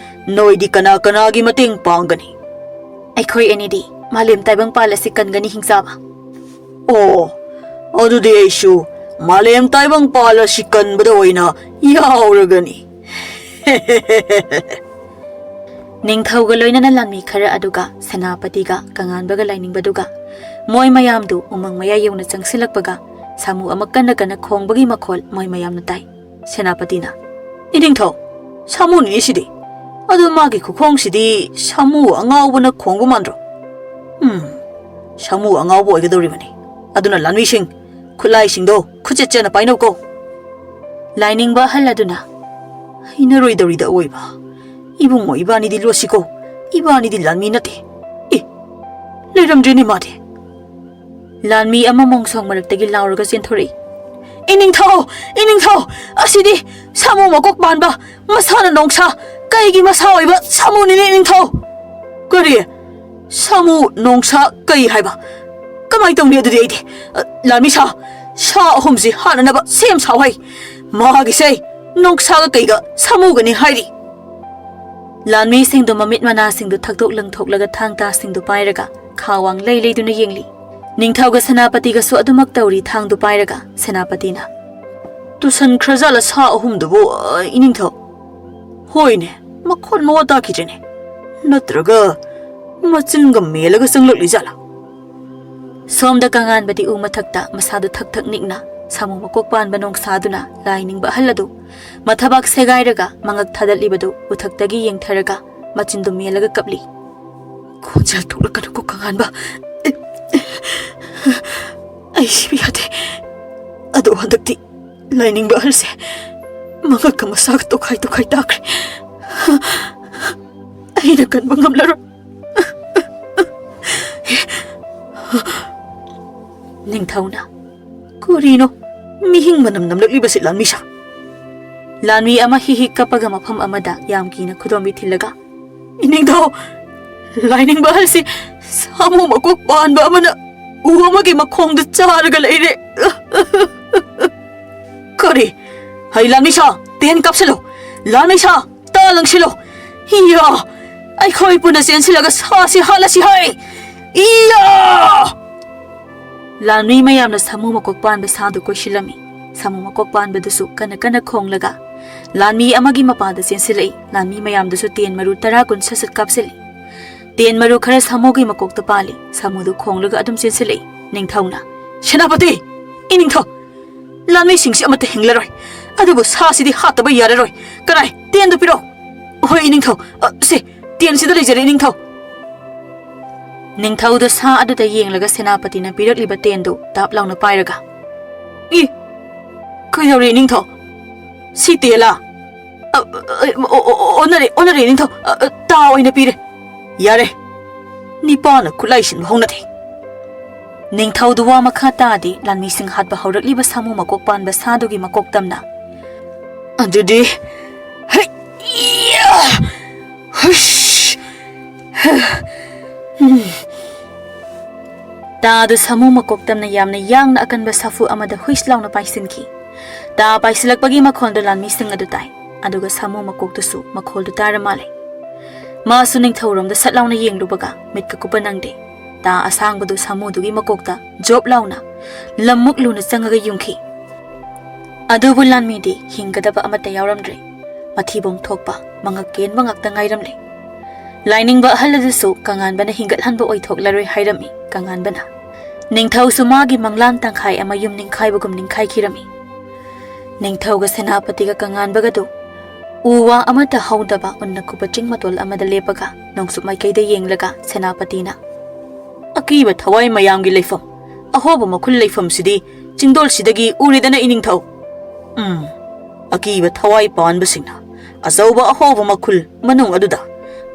ꯅꯣꯏꯗꯤ ꯀꯅꯥ ꯀꯅꯥꯒꯤ ꯃꯇꯦꯡ ꯄꯥꯡꯒꯅꯤ ꯑꯩꯈꯣꯏ ꯑꯅꯤꯗꯤ ꯃꯥꯂꯦꯝ ꯇꯥꯏꯕꯪꯄꯥꯜ ꯑꯁꯤ ꯀꯟꯒꯅꯤ ꯍꯤꯡꯆꯥꯕ ꯑꯣ ꯑꯗꯨꯗꯤ ꯑꯩꯁꯨ ꯃꯥꯂꯦꯝ ꯇꯥꯏꯕꯪꯄꯥꯜ ꯑꯁꯤ ꯀꯟꯕꯗ ꯑꯣꯏꯅ ꯌꯥꯎꯔꯒꯅꯤ ꯅꯤꯡꯊꯧꯒ ꯂꯣꯏꯅꯅ ꯂꯥꯟꯃꯤ ꯈꯔ ꯑꯗꯨꯒ ꯁꯦꯅꯥꯄꯇꯤꯒ ꯀꯉꯥꯟꯕꯒ ꯂꯥꯏꯅꯤꯡꯕꯗꯨꯒ ꯃꯣꯏ ꯃꯌꯥꯝꯗꯨ ꯎꯃꯪ ꯃꯌꯥ ꯌꯧꯅ ꯆꯪꯁꯤꯜꯂꯛꯄꯒ ꯁꯥꯃꯨ ꯑꯃ ꯀꯟꯅ ꯀꯟꯅ ꯈꯣꯡꯕꯒꯤ ꯃꯈꯣꯜ ꯃꯣꯏ ꯃꯌꯥꯝꯅ ꯇꯥꯏ ꯁꯦꯅꯥꯄꯇꯤꯅ ꯏꯅꯤꯡꯊꯧ ꯁꯥꯃꯨꯅꯤ ꯁꯤꯗꯤ ꯑꯗꯨ ꯃꯥꯒꯤ ꯈꯨꯈꯣꯡꯁꯤꯗꯤ ꯁꯥꯃꯨ ꯑꯉꯥꯎꯕꯅ ꯈꯣꯡꯕ ꯃꯥꯟꯗ꯭ꯔꯣ ꯁꯥꯃꯨ ꯑꯉꯥꯎꯕ ꯑꯣꯏꯒꯗꯧꯔꯤꯕꯅꯤ ꯑꯗꯨꯅ ꯂꯥꯟꯃꯤꯁꯤꯡ ꯈꯨꯠꯂꯥꯏꯁꯤꯡꯗꯣ ꯈꯨꯆꯦꯠ ꯆꯦꯠꯅ ꯄꯥꯏꯅꯧꯀꯣ ꯂꯥꯏꯅꯤꯡꯕ ꯑꯍꯜ ꯑꯗꯨꯅ ꯍꯩꯅꯔꯣꯏꯗꯧꯔꯤꯗ ꯑꯣꯏꯕ 이봉모 이반이디 로시고 이반이디 란미 나테 이 레람드니 마데 란미 아마 몽성 마르뜨기 라우르가 센토리 이닝ꯊꯧ 아시디 사무 마곡 반바 마사나 농사 까이기 마사 오이바 사무니니 이닝ꯊꯧ 그리 사무 농사 까이 하이바 까마이 똥니 어디디 에이디 란미사 사 홈지 하나나바 셈 사와이 마하기세 농사가 까이가 사무가니 하이리 ꯂꯥꯟꯃꯤꯁꯤꯡꯗꯨ ꯃꯃꯤꯠ ꯃꯅꯥꯁꯤꯡꯗꯨ ꯊꯛꯇꯣꯛ ꯂꯪꯊꯣꯛꯂꯒ ꯊꯥꯡ ꯇꯥꯁꯤꯡꯗꯨ ꯄꯥꯏꯔꯒ ꯈꯥꯋꯥꯡ ꯂꯩ ꯂꯩꯗꯨꯅ ꯌꯦꯡꯂꯤ ꯅꯤꯡꯊꯧꯒ ꯁꯦꯅꯥꯄꯇꯤꯒꯁꯨ ꯑꯗꯨꯃꯛ ꯇꯧꯔꯤ ꯊꯥꯡꯗꯨ ꯄꯥꯏꯔꯒ ꯁꯦꯅꯥꯄꯇꯤꯅ ꯇꯨꯁꯟꯈ꯭ꯔꯖꯥꯠꯂ ꯁꯥ ꯑꯍꯨꯝꯗꯨꯕꯨ ꯏꯅꯤꯡꯊꯧ ꯍꯣꯏꯅꯦ ꯃꯈꯣꯟ ꯃꯋꯥ ꯇꯥꯈꯤꯗ꯭ꯔꯦꯅꯦ ꯅꯠꯇ꯭ꯔꯒ ꯃꯆꯤꯟꯒ ꯃꯦꯜꯂꯒ ꯆꯪꯂꯛꯂꯤꯖꯥꯠꯂ ꯁꯣꯝꯗ ꯀꯉꯥꯟꯕꯗꯤ ꯎ ꯃꯊꯛꯇ ꯃꯁꯥꯗꯨ ꯊꯛ ꯊꯛ ꯅꯤꯛꯅ ꯁꯥꯃꯨ ꯃꯀꯣꯛ ꯄꯥꯟꯕ ꯅꯣꯡꯁꯥꯗꯨꯅ ꯂꯥꯏꯅꯤꯡꯕ ꯑꯍꯜ ꯑꯗꯨ ꯃꯊꯕꯥꯛ ꯁꯦꯒꯥꯏꯔꯒ ꯃꯉꯛ ꯊꯥꯗꯠꯂꯤꯕꯗꯨ ꯎꯊꯛꯇꯒꯤ ꯌꯦꯡꯊꯔꯒ ꯃꯆꯤꯟꯗꯨ ꯃꯦꯜꯂꯒ ꯀꯞꯂꯤ ꯈꯣꯟꯖꯦꯜ ꯊꯣꯛꯂꯛꯀꯅꯨꯀꯣ ꯀꯉꯥꯟꯕ ꯑꯩ ꯁꯤꯕ ꯌꯥꯗꯦ ꯑꯗꯣ ꯍꯟꯗꯛꯇꯤ ꯂꯥꯏꯅꯤꯡꯕ ꯑꯍꯜꯁꯦ ꯃꯉꯛꯀ ꯃꯁꯥꯒ ꯇꯣꯈꯥꯏ ꯇꯣꯈꯥꯏ ꯇꯥꯈ꯭ꯔꯦ ꯑꯩꯅ ꯀꯟꯕ ꯉꯝꯂꯔꯣꯏ ꯅꯤꯡꯊꯧꯅ ꯀꯔꯤꯅꯣ ꯃꯤꯍꯤꯡ ꯃꯅꯝ ꯅꯝꯂꯛꯂꯤꯕꯁꯤ ꯂꯥꯟꯃꯤꯁꯥ ꯂꯥꯟꯃꯤ ꯑꯃ ꯍꯤꯍꯤ ꯀꯞꯄꯒ ꯃꯐꯝ ꯑꯃꯗ ꯌꯥꯝ ꯀꯤꯅ ꯈꯨꯗꯣꯝꯕꯤ ꯊꯤꯜꯂꯒ ꯏꯅꯤꯡꯊꯧ ꯂꯥꯏꯅꯤꯡꯕ ꯑꯍꯜꯁꯤ ꯁꯥꯃꯨ ꯃꯀꯣꯛ ꯄꯥꯟꯕ ꯑꯃꯅ ꯎ ꯑꯃꯒꯤ ꯃꯈꯣꯡꯗ ꯆꯥꯔꯒ ꯂꯩꯔꯦ ꯀꯔꯤ ꯍꯩ ꯂꯥꯟꯃꯤꯁꯥ ꯇꯦꯟ ꯀꯥꯞꯁꯤꯜꯂꯣ ꯂꯥꯟꯃꯤꯁꯥ ꯇꯥ ꯂꯪꯁꯤꯜꯂꯣ ꯏꯌꯥ ꯑꯩꯈꯣꯏ ꯄꯨꯟꯅ ꯆꯦꯟꯁꯤꯜꯂꯒ ꯁꯥꯁꯤ ꯍꯥꯠꯂꯁꯤ ꯍꯥꯏ ꯏꯌꯥ ꯂꯥꯟꯃꯤ ꯃꯌꯥꯝꯅ ꯁꯥꯃꯨ ꯃꯀꯣꯛ ꯄꯥꯟꯕ ꯁꯥꯗꯨ ꯀꯣꯏꯁꯤꯜꯂꯝꯃꯤ ꯁꯥꯃꯨ ꯃꯀꯣꯛ ꯄꯥꯟꯕꯗꯨꯁꯨ ꯀꯟꯅ ꯀꯟꯅ ꯈꯣꯡꯂꯒ ꯂꯥꯟꯃꯤ ꯑꯃꯒꯤ ꯃꯄꯥꯗ ꯆꯦꯟꯁꯤꯜꯂꯛꯏ ꯂꯥꯟꯃꯤ ꯃꯌꯥꯝꯗꯨꯁꯨ ꯇꯦꯟ ꯃꯔꯨ 10 ꯀꯨꯟ ꯁꯠ ꯁꯠ ꯀꯥꯞꯁꯤꯜꯂꯤ ꯇꯦꯟ ꯃꯔꯨ ꯈꯔ ꯁꯥꯃꯨꯒꯤ ꯃꯀꯣꯛꯇ ꯄꯥꯜꯂꯤ ꯁꯥꯃꯨꯗꯨ ꯈꯣꯡꯂꯒ ꯑꯗꯨꯝ ꯆꯦꯟꯁꯤꯜꯂꯛꯏ ꯅꯤꯡꯊꯧꯅ ꯁꯦꯅꯥꯄꯇꯤ ꯏꯅꯤꯡꯊꯧ ꯂꯥꯟꯃꯤꯁꯤꯡꯁꯤ ꯑꯃꯠꯇ ꯍꯤꯡꯂꯔꯣꯏ ꯑꯗꯨꯕꯨ ꯁꯥꯁꯤꯗꯤ ꯍꯥꯠꯇꯕ ꯌꯥꯔꯔꯣꯏ ꯀꯔꯥꯏ ꯇꯦꯟꯗꯨ ꯄꯤꯔꯛꯎ ꯍꯣꯏ ꯏꯅꯤꯡꯊꯧ ꯁꯤ ꯇꯦꯟꯁꯤꯗ ꯂꯩꯖꯔꯦ ꯏꯅꯤꯡꯊꯧ ꯅꯤꯡꯊꯧꯗ ꯁꯥ ꯑꯗꯨꯗ ꯌꯦꯡꯂꯒ ꯁꯦꯅꯥꯄꯇꯤꯅ ꯄꯤꯔꯛꯂꯤꯕ ꯇꯦꯟꯗꯨ ꯇꯥꯞ ꯂꯥꯎꯅ ꯄꯥꯏꯔꯒ ꯀꯩꯗꯧꯔꯦ ꯏꯅꯤꯡꯊꯧ ꯁꯤ ꯇꯦꯟꯂꯥ ꯑꯣꯟꯅꯔꯦ ꯏꯅꯤꯡꯊꯧ ꯇꯥ ꯑꯣꯏꯅ ꯄꯤꯔꯦ ꯌꯥꯔꯦ ꯅꯤꯄꯥꯅ ꯈꯨꯠꯂꯥꯏꯁꯤꯟꯕ ꯍꯧꯅꯗꯦ ꯅꯤꯡꯊꯧꯗꯨ ꯋꯥ ꯃꯈꯥ ꯇꯥꯗꯦ ꯂꯥꯟꯃꯤꯁꯤꯡ ꯍꯥꯠꯄ ꯍꯧꯔꯛꯂꯤꯕ ꯁꯥꯃꯨ ꯃꯀꯣꯛ ꯄꯥꯟꯕ ꯁꯥꯗꯨꯒꯤ ꯃꯀꯣꯛ ꯇꯝꯅ ꯑꯗꯨꯗꯤ ꯇꯥꯗꯨ ꯁꯥꯃꯨ ꯃꯀꯣꯛ ꯇꯝꯅ ꯌꯥꯝꯅ ꯌꯥꯡꯅ ꯑꯀꯟꯕ ꯁꯥꯐꯨ ꯑꯃꯗ ꯍꯨꯏꯁ ꯂꯥꯎꯅ ꯄꯥꯏꯁꯤꯟꯈꯤ ꯇꯥ ꯄꯥꯏꯁꯤꯜꯂꯛꯄꯒꯤ ꯃꯈꯣꯜꯗꯨ ꯂꯥꯟꯃꯤꯁꯤꯡ ꯑꯗꯨ ꯇꯥꯏ ꯑꯗꯨꯒ ꯁꯥꯃꯨ ꯃꯀꯣꯛꯇꯨꯁꯨ ꯃꯈꯣꯜꯗꯨ ꯇꯥꯔ ꯃꯥꯜꯂꯦ ꯃꯥꯁꯨ ꯅꯤꯡꯊꯧꯔꯣꯝꯗ ꯁꯠ ꯂꯥꯎꯅ ꯌꯦꯡꯂꯨꯕꯒ ꯃꯤꯠꯀ ꯀꯨꯞꯄ ꯅꯪꯗꯦ ꯇꯥ ꯑꯁꯥꯡꯕꯗꯨ ꯁꯥꯃꯨꯗꯨꯒꯤ ꯃꯀꯣꯛꯇ ꯖꯣꯞ ꯂꯥꯎꯅ ꯂꯝꯃꯨꯛ ꯂꯨꯅ ꯆꯪꯉꯒ ꯌꯨꯡꯈꯤ ꯑꯗꯨꯕꯨ ꯂꯥꯟꯃꯤꯗꯤ ꯍꯤꯡꯒꯗꯕ ꯑꯃꯠꯇ ꯌꯥꯎꯔꯝꯗ꯭ꯔꯦ ꯃꯊꯤꯕꯣꯡ ꯊꯣꯛꯄ ꯃꯉꯛ ꯀꯦꯟꯕ ꯉꯥꯛꯇ ꯉꯥꯏꯔꯝꯂꯦ ꯂꯥꯏꯅꯤꯡꯕ ꯑꯍꯜ ꯑꯗꯨꯁꯨ ꯀꯉꯥꯟꯕꯅ ꯍꯤꯡꯒꯠꯍꯟꯕ ꯑꯣꯏꯊꯣꯛꯂꯔꯣꯏ ꯍꯥꯏꯔꯝꯃꯤ ꯀꯉꯥꯟꯕꯅ ꯅꯤꯡꯊꯧꯁꯨ ꯃꯥꯒꯤ ꯃꯪꯂꯥꯟ ꯇꯪꯈꯥꯏ ꯑꯃ ꯌꯨꯝ ꯅꯤꯡꯈꯥꯏꯕꯒꯨꯝ ꯅꯤꯡꯈꯥꯏꯈꯤꯔꯝꯃꯤ Ningthouga Senapatiga Kanganbagadu Uwa amata haudaba unna kupa chingmatol amada lepaga nongsup maikaida yenglaga Senapatina Akiba thawai mayamgi leifam ahoba makul leifam sidi chingdol sidagi uridana iningthau Akiba thawai panbasingna azauba ahoba makul manung aduda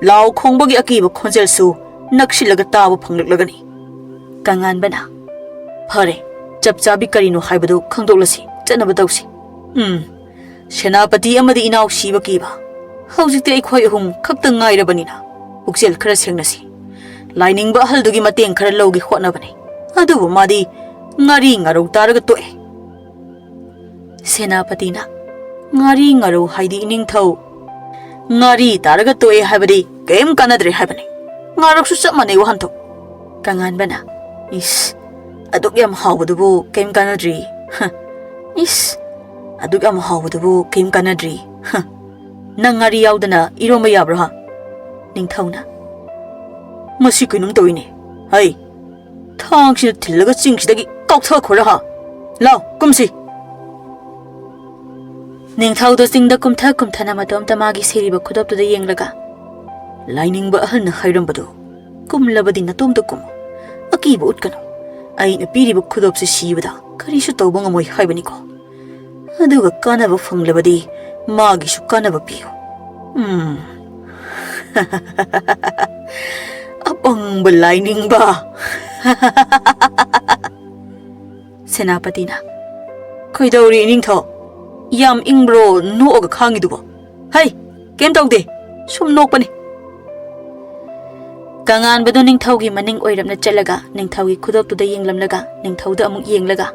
law khongbagi akiba khonjel su naksilaga tabu phanglaklagani Kanganbana Phare chapchabi karino haibadu khangdoklasi chanaba tawsi Senapati amadi inaw siba kiba hawjikte aikhoi ahum khakta ngairabanina uksel khara sengnasi lainingba haldugi mateng khara lawgi hotnabani adubu madi ngari ngaro taraga toe Senapatina ngari ngaro haidi Ningthou ngari taraga toe habadi kem kanadre habani ngaraksu chamane wahanto Kanganbana is aduk yam hawdubu kem kanadri is aduk am hawdubu kim kanadri nangari yaudana iroma yabra Ningthouna masi kinum toine hai thangsi thillaga chingsidagi kautha khora ha law kumsi Ningthouda singda kumthana matom tamagi seriba khudoptuda yenglaga lainingba ahalna hairambadu kumlabadi natomda kum akiba utkanu aina piriba khudopse sibada karisu tawba ngamoi haibani ko aduga kanaba fanglabadi magisu kanaba piyo apang balaining ba Senapatina Koidori Ningthou yam ingbro nooga khangiduba hai kem tawde sum nokpani Kanganbadu Ningthougi maning oiramna chalaga Ningthougi khudoptuda yenglamlaga Ningthouda amuk yenglaga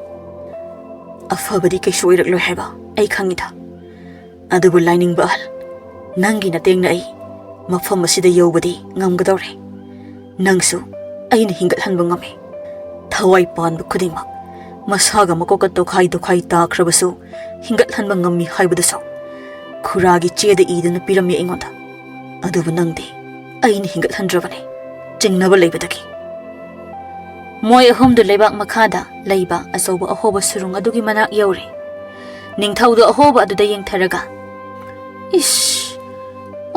afabadi kaisu oirakloi haiba ai khangida adubu lining bahal nangi natengna ai mafam asida yobadi ngamgadore nangsu aina hingat hanba ngame thawai panba khudingma masaga makoka tokhai ta khrabasu hingat hanba ngami haibudaso khuragi cheda iduna pirami ingonda adubu nangdi aina hingat handrabane jingnaba leibadaki Moi ahomdu lebak makhada leiba asoba ahoba surung adugi manak yauri Ningthouda ahoba aduda yengtharaga ish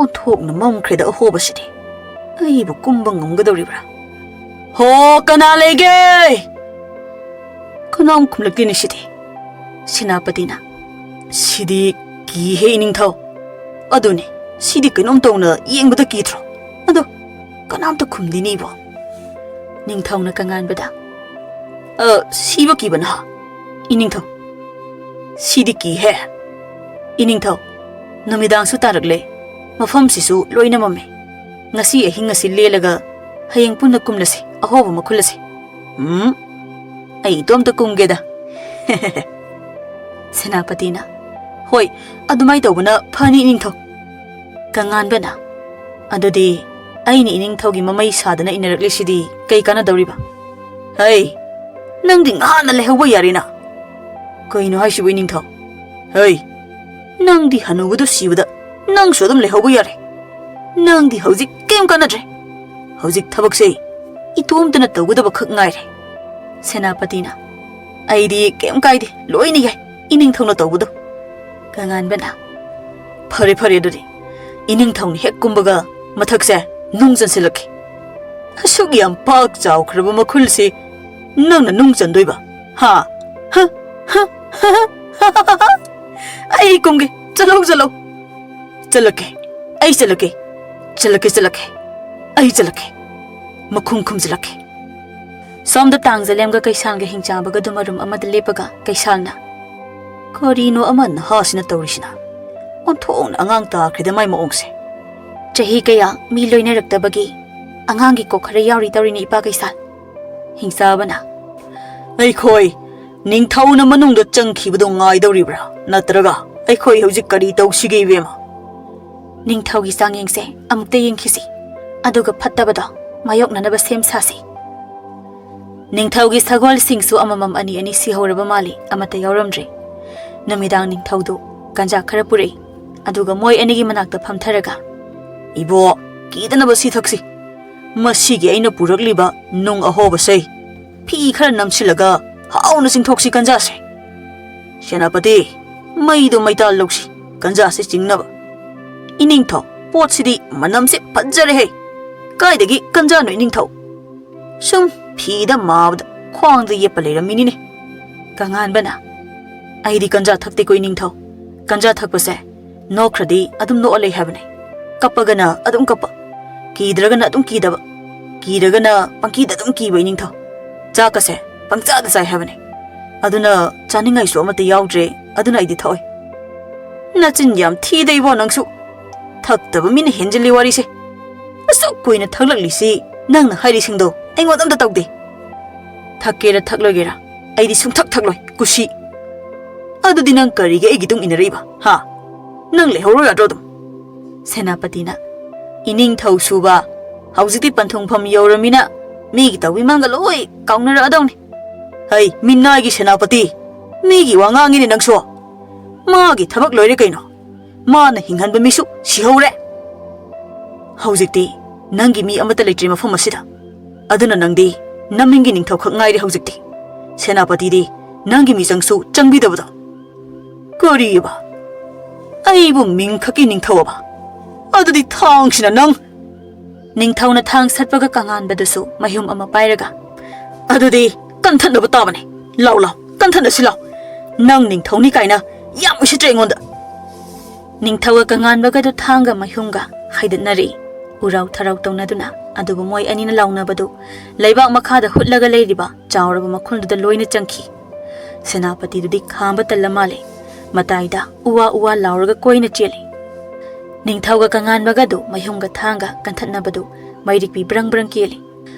onthokna mamkhreda ahoba sidi aibu kumba ngamgadoribra ho kana lege kanam khumlaktini sidi Senapatina sidi ki he Ningthou aduni sidi kanom tawna yengbada kithro ado kanam ta khumdini bo Ningthouna Kanganbada siba kibana Ningthou sidi ki he Ningthou namidang su tarakle mafam sisu loina mame ngasi ahinga si lelaga hayeng punna kumlasi ahoba makhulasi ai tomta kumgeda Senapatina hoi adumai tawbana phani Ningthou Kanganbana adudi aini Ningthougi mamai sadana inarakle sidi kai kana dawriba hai nangdi ngana lehwa yarina koino haisibu Ningthou hai nangdi hanugudu sibada nangsu adum lehwa yare nangdi hojik kem kanadre hojik thabakse itomtana tawgudaba khak ngaire Senapatina aidi kem kaide loini gai Ningthouna tawgudu Kanganbana phare adudi Ningthouni hek kumbaga mathakse nungjan silaki asuk yam pak chaw khraba makhulsi nangna nungjan doiba ha ai kumge chalo chalake ai chalake ai chalake makhum khumjlake somda tangzalemga kaisalga hingchabaga dumarum amada lepaga kaisalna korino aman hasina tawrisina onthong angang ta khida mai maongse chahi kaya mi loinaraktabagi angangi kokhara yauri tawrini ipa kaisal hingsabana aikhoi Ningthouna manungda changkhibado ngai dawribra natraga aikhoi hojik kari tawsige bema Ningthougi sangyengse amukta yengkhisi aduga phattabada mayoknanaba sem sasi Ningthougi sagol singsu amamam ani sihoraba mali amata yauramdre namidang Ningthoudu ganja khara purei aduga moi anigi manakta phamtharaga Ibo kidanaba si thaksi masigi aina purakliba nung ahoba sei phi khara namsilaga hauna singthoksi kanjase Senapati ꯃꯩꯗꯣ ꯃꯩꯇꯥꯜ ꯂꯧꯁꯤ ꯀꯟꯖꯥꯁꯦ ꯆꯤꯡꯅꯕ ꯏꯅꯤꯡꯊꯧ ꯄꯣꯠꯁꯤꯗꯤ ꯃꯅꯝꯁꯦ ꯐꯖꯔꯦꯍꯦ ꯀꯥꯏꯗꯒꯤ ꯀꯟꯖꯥꯅꯣ ꯏꯅꯤꯡꯊꯧ ꯁꯨꯝ ꯐꯤꯗ ꯃꯥꯕꯗ ꯈ꯭ꯋꯥꯡꯗ ꯌꯦꯞꯄ ꯂꯩꯔꯝꯃꯤꯅꯤꯅꯦ ꯀꯉꯥꯟꯕꯅ ꯑꯩꯗꯤ ꯀꯟꯖꯥ ꯊꯛꯇꯦꯀꯣ ꯏꯅꯤꯡꯊꯧ ꯀꯟꯖꯥ ꯊꯛꯄꯁꯦ ꯅꯣꯛꯈ꯭ꯔꯗꯤ ꯑꯗꯨꯝ ꯅꯣꯛꯑ ꯂꯩ ꯍꯥꯏꯕꯅꯦ ꯀꯞꯄꯒꯅ ꯑꯗꯨꯝ ꯀꯞꯄ ꯀꯤꯗ꯭ꯔꯒꯅ ꯑꯗꯨꯝ ꯀꯤꯗꯕ ꯀꯤꯔꯒꯅ ꯄꯪꯀꯤꯗ ꯑꯗꯨꯝ ꯀꯤꯕ ꯏꯅꯤꯡꯊꯧ ꯆꯥꯛꯀꯁꯦ ꯄꯪꯆꯥꯗ ꯆꯥꯏ ꯍꯥꯏꯕꯅꯦ ꯑꯗꯨꯅ ꯆꯥꯅꯤꯡꯉꯥꯏꯁꯨ ꯑꯃꯠꯇ ꯌꯥꯎꯗ꯭ꯔꯦ ꯑꯗꯨꯅ ꯑꯩꯗꯤ ꯊꯛꯑꯣꯏ ꯅꯆꯤꯟ ꯌꯥꯝ ꯊꯤꯗ ꯏꯕꯣ ꯅꯪꯁꯨ ꯊꯛꯇꯕ ꯃꯤꯅ ꯍꯦꯟꯖꯤꯜꯂꯤ ꯋꯥꯔꯤꯁꯦ ꯑꯁꯨꯛ ꯀꯨꯏꯅ ꯊꯛꯂꯛꯂꯤꯁꯤ ꯅꯪꯅ ꯍꯥꯏꯔꯤꯁꯤꯡꯗꯣ ꯑꯩꯉꯣꯟꯗ ꯑꯝꯇ ꯇꯧꯗꯦ ꯊꯛꯀꯦꯔ ꯊꯛꯂꯣꯏꯒꯦꯔ ꯑꯩꯗꯤ ꯁꯨꯡꯊꯛ ꯊꯛꯂꯣꯏ ꯀꯨꯁꯤ ꯑꯗꯨꯗꯤ ꯅꯪ ꯀꯔꯤꯒꯤ ꯑꯩꯒꯤ ꯇꯨꯡ ꯏꯟꯅꯔꯛꯏꯕ ꯍꯥ ꯅꯪ ꯂꯩꯍꯧꯔꯣ ꯌꯥꯗ꯭ꯔꯣ ꯑꯗꯨꯝ ꯁꯦꯅꯥꯄꯇꯤꯅ ꯏꯅꯤꯡꯊꯧ ꯁꯨꯕ ꯍꯧꯖꯤꯛꯇꯤ ꯄꯟꯊꯨꯡꯐꯝ ꯌꯧꯔꯃꯤꯅ ꯃꯤꯒꯤ ꯇꯧꯕꯤꯃꯥꯡꯒ ꯂꯣꯏ ꯀꯥꯎꯅꯔꯛꯑꯗꯧꯅꯤ ꯍꯩ ꯃꯤꯅꯥꯏꯒꯤ ꯁꯦꯅꯥꯄꯇꯤ ꯃꯤꯒꯤ ꯋꯥ ꯉꯥꯡꯉꯤꯅꯦ ꯅꯪꯁꯨ ꯃꯥꯒꯤ ꯊꯕꯛ ꯂꯣꯏꯔꯦ ꯀꯩꯅꯣ ꯃꯥꯅ ꯍꯤꯡꯍꯟꯕ ꯃꯤꯁꯨ ꯁꯤꯍꯧꯔꯦ ꯍꯧꯖꯤꯛꯇꯤ ꯅꯪꯒꯤ ꯃꯤ ꯑꯃꯠꯇ ꯂꯩꯇ꯭ꯔꯤ ꯃꯐꯝ ꯑꯁꯤꯗ ꯑꯗꯨꯅ ꯅꯪꯗꯤ ꯅꯃꯤꯡꯒꯤ ꯅꯤꯡꯊꯧꯈꯛ ꯉꯥꯏꯔꯦ ꯍꯧꯖꯤꯛꯇꯤ ꯁꯦꯅꯥꯄꯇꯤꯗꯤ ꯅꯪꯒꯤ ꯃꯤꯆꯪꯁꯨ ꯆꯪꯕꯤꯗꯕꯗꯣ ꯀꯔꯤꯕ ꯑꯩꯕꯨ ꯃꯤꯡꯈꯛꯀꯤ ꯅꯤꯡꯊꯧꯑꯕ ꯑꯗꯨꯗꯤ ꯊꯥꯡꯁꯤꯅ ꯅꯪ ꯅꯤꯡꯊꯧꯅ ꯊꯥꯡ ꯁꯠꯄꯒ ꯀꯉꯥꯟꯕꯗꯨꯁꯨ ꯃꯌꯨꯝ ꯑꯃ ꯄꯥꯏꯔꯒ ꯑꯗꯨꯗꯤ ꯀꯟꯊꯠꯅꯕ ꯇꯥꯕꯅꯦ ꯂꯥꯎ ꯂꯥꯎ ꯀꯟꯊꯠꯅꯁꯤ ꯂꯥꯎ ꯅꯪ ꯅꯤꯡꯊꯧꯅꯤ ꯀꯥꯏꯅ ꯌꯥꯝ ꯎꯁꯤꯠꯇ꯭ꯔꯦ ꯑꯩꯉꯣꯟꯗ ꯅꯤꯡꯊꯧꯒ ꯀꯉꯥꯟꯕꯒꯗꯨ ꯊꯥꯡꯒ ꯃꯌꯨꯝꯒ ꯍꯥꯏꯗꯠꯅꯔꯤ ꯎꯔꯥꯎ ꯊꯔꯥꯎ ꯇꯧꯅꯗꯨꯅ ꯑꯗꯨꯕꯨ ꯃꯣꯏ ꯑꯅꯤꯅ ꯂꯥꯎꯅꯕꯗꯨ ꯂꯩꯕꯥꯛ ꯃꯈꯥꯗ ꯍꯨꯠꯂꯒ ꯂꯩꯔꯤꯕ ꯆꯥꯎꯔꯕ ꯃꯈꯨꯟꯗꯨꯗ ꯂꯣꯏꯅ ꯆꯪꯈꯤ ꯁꯦꯅꯥꯄꯇꯤꯗꯨꯗꯤ ꯈꯥꯝꯕ ꯇꯜꯂ ꯃꯥꯜꯂꯦ ꯃꯇꯥꯏꯗ ꯎꯋꯥ ꯎꯋꯥ ꯂꯥꯎꯔꯒ ꯀꯣꯏꯅ ꯆꯦꯜꯂꯤ ꯅꯤꯡꯊꯧꯒ ꯀꯉꯥꯟꯕꯒꯗꯨ ꯃꯌꯨꯝꯒ ꯊꯥꯡꯒ ꯀꯟꯊꯠꯅꯕꯗꯨ ꯃꯩꯔꯤꯛꯄꯤ ꯕ꯭ꯔꯪ ꯕ꯭ꯔꯪ ꯀꯦꯜꯂꯤ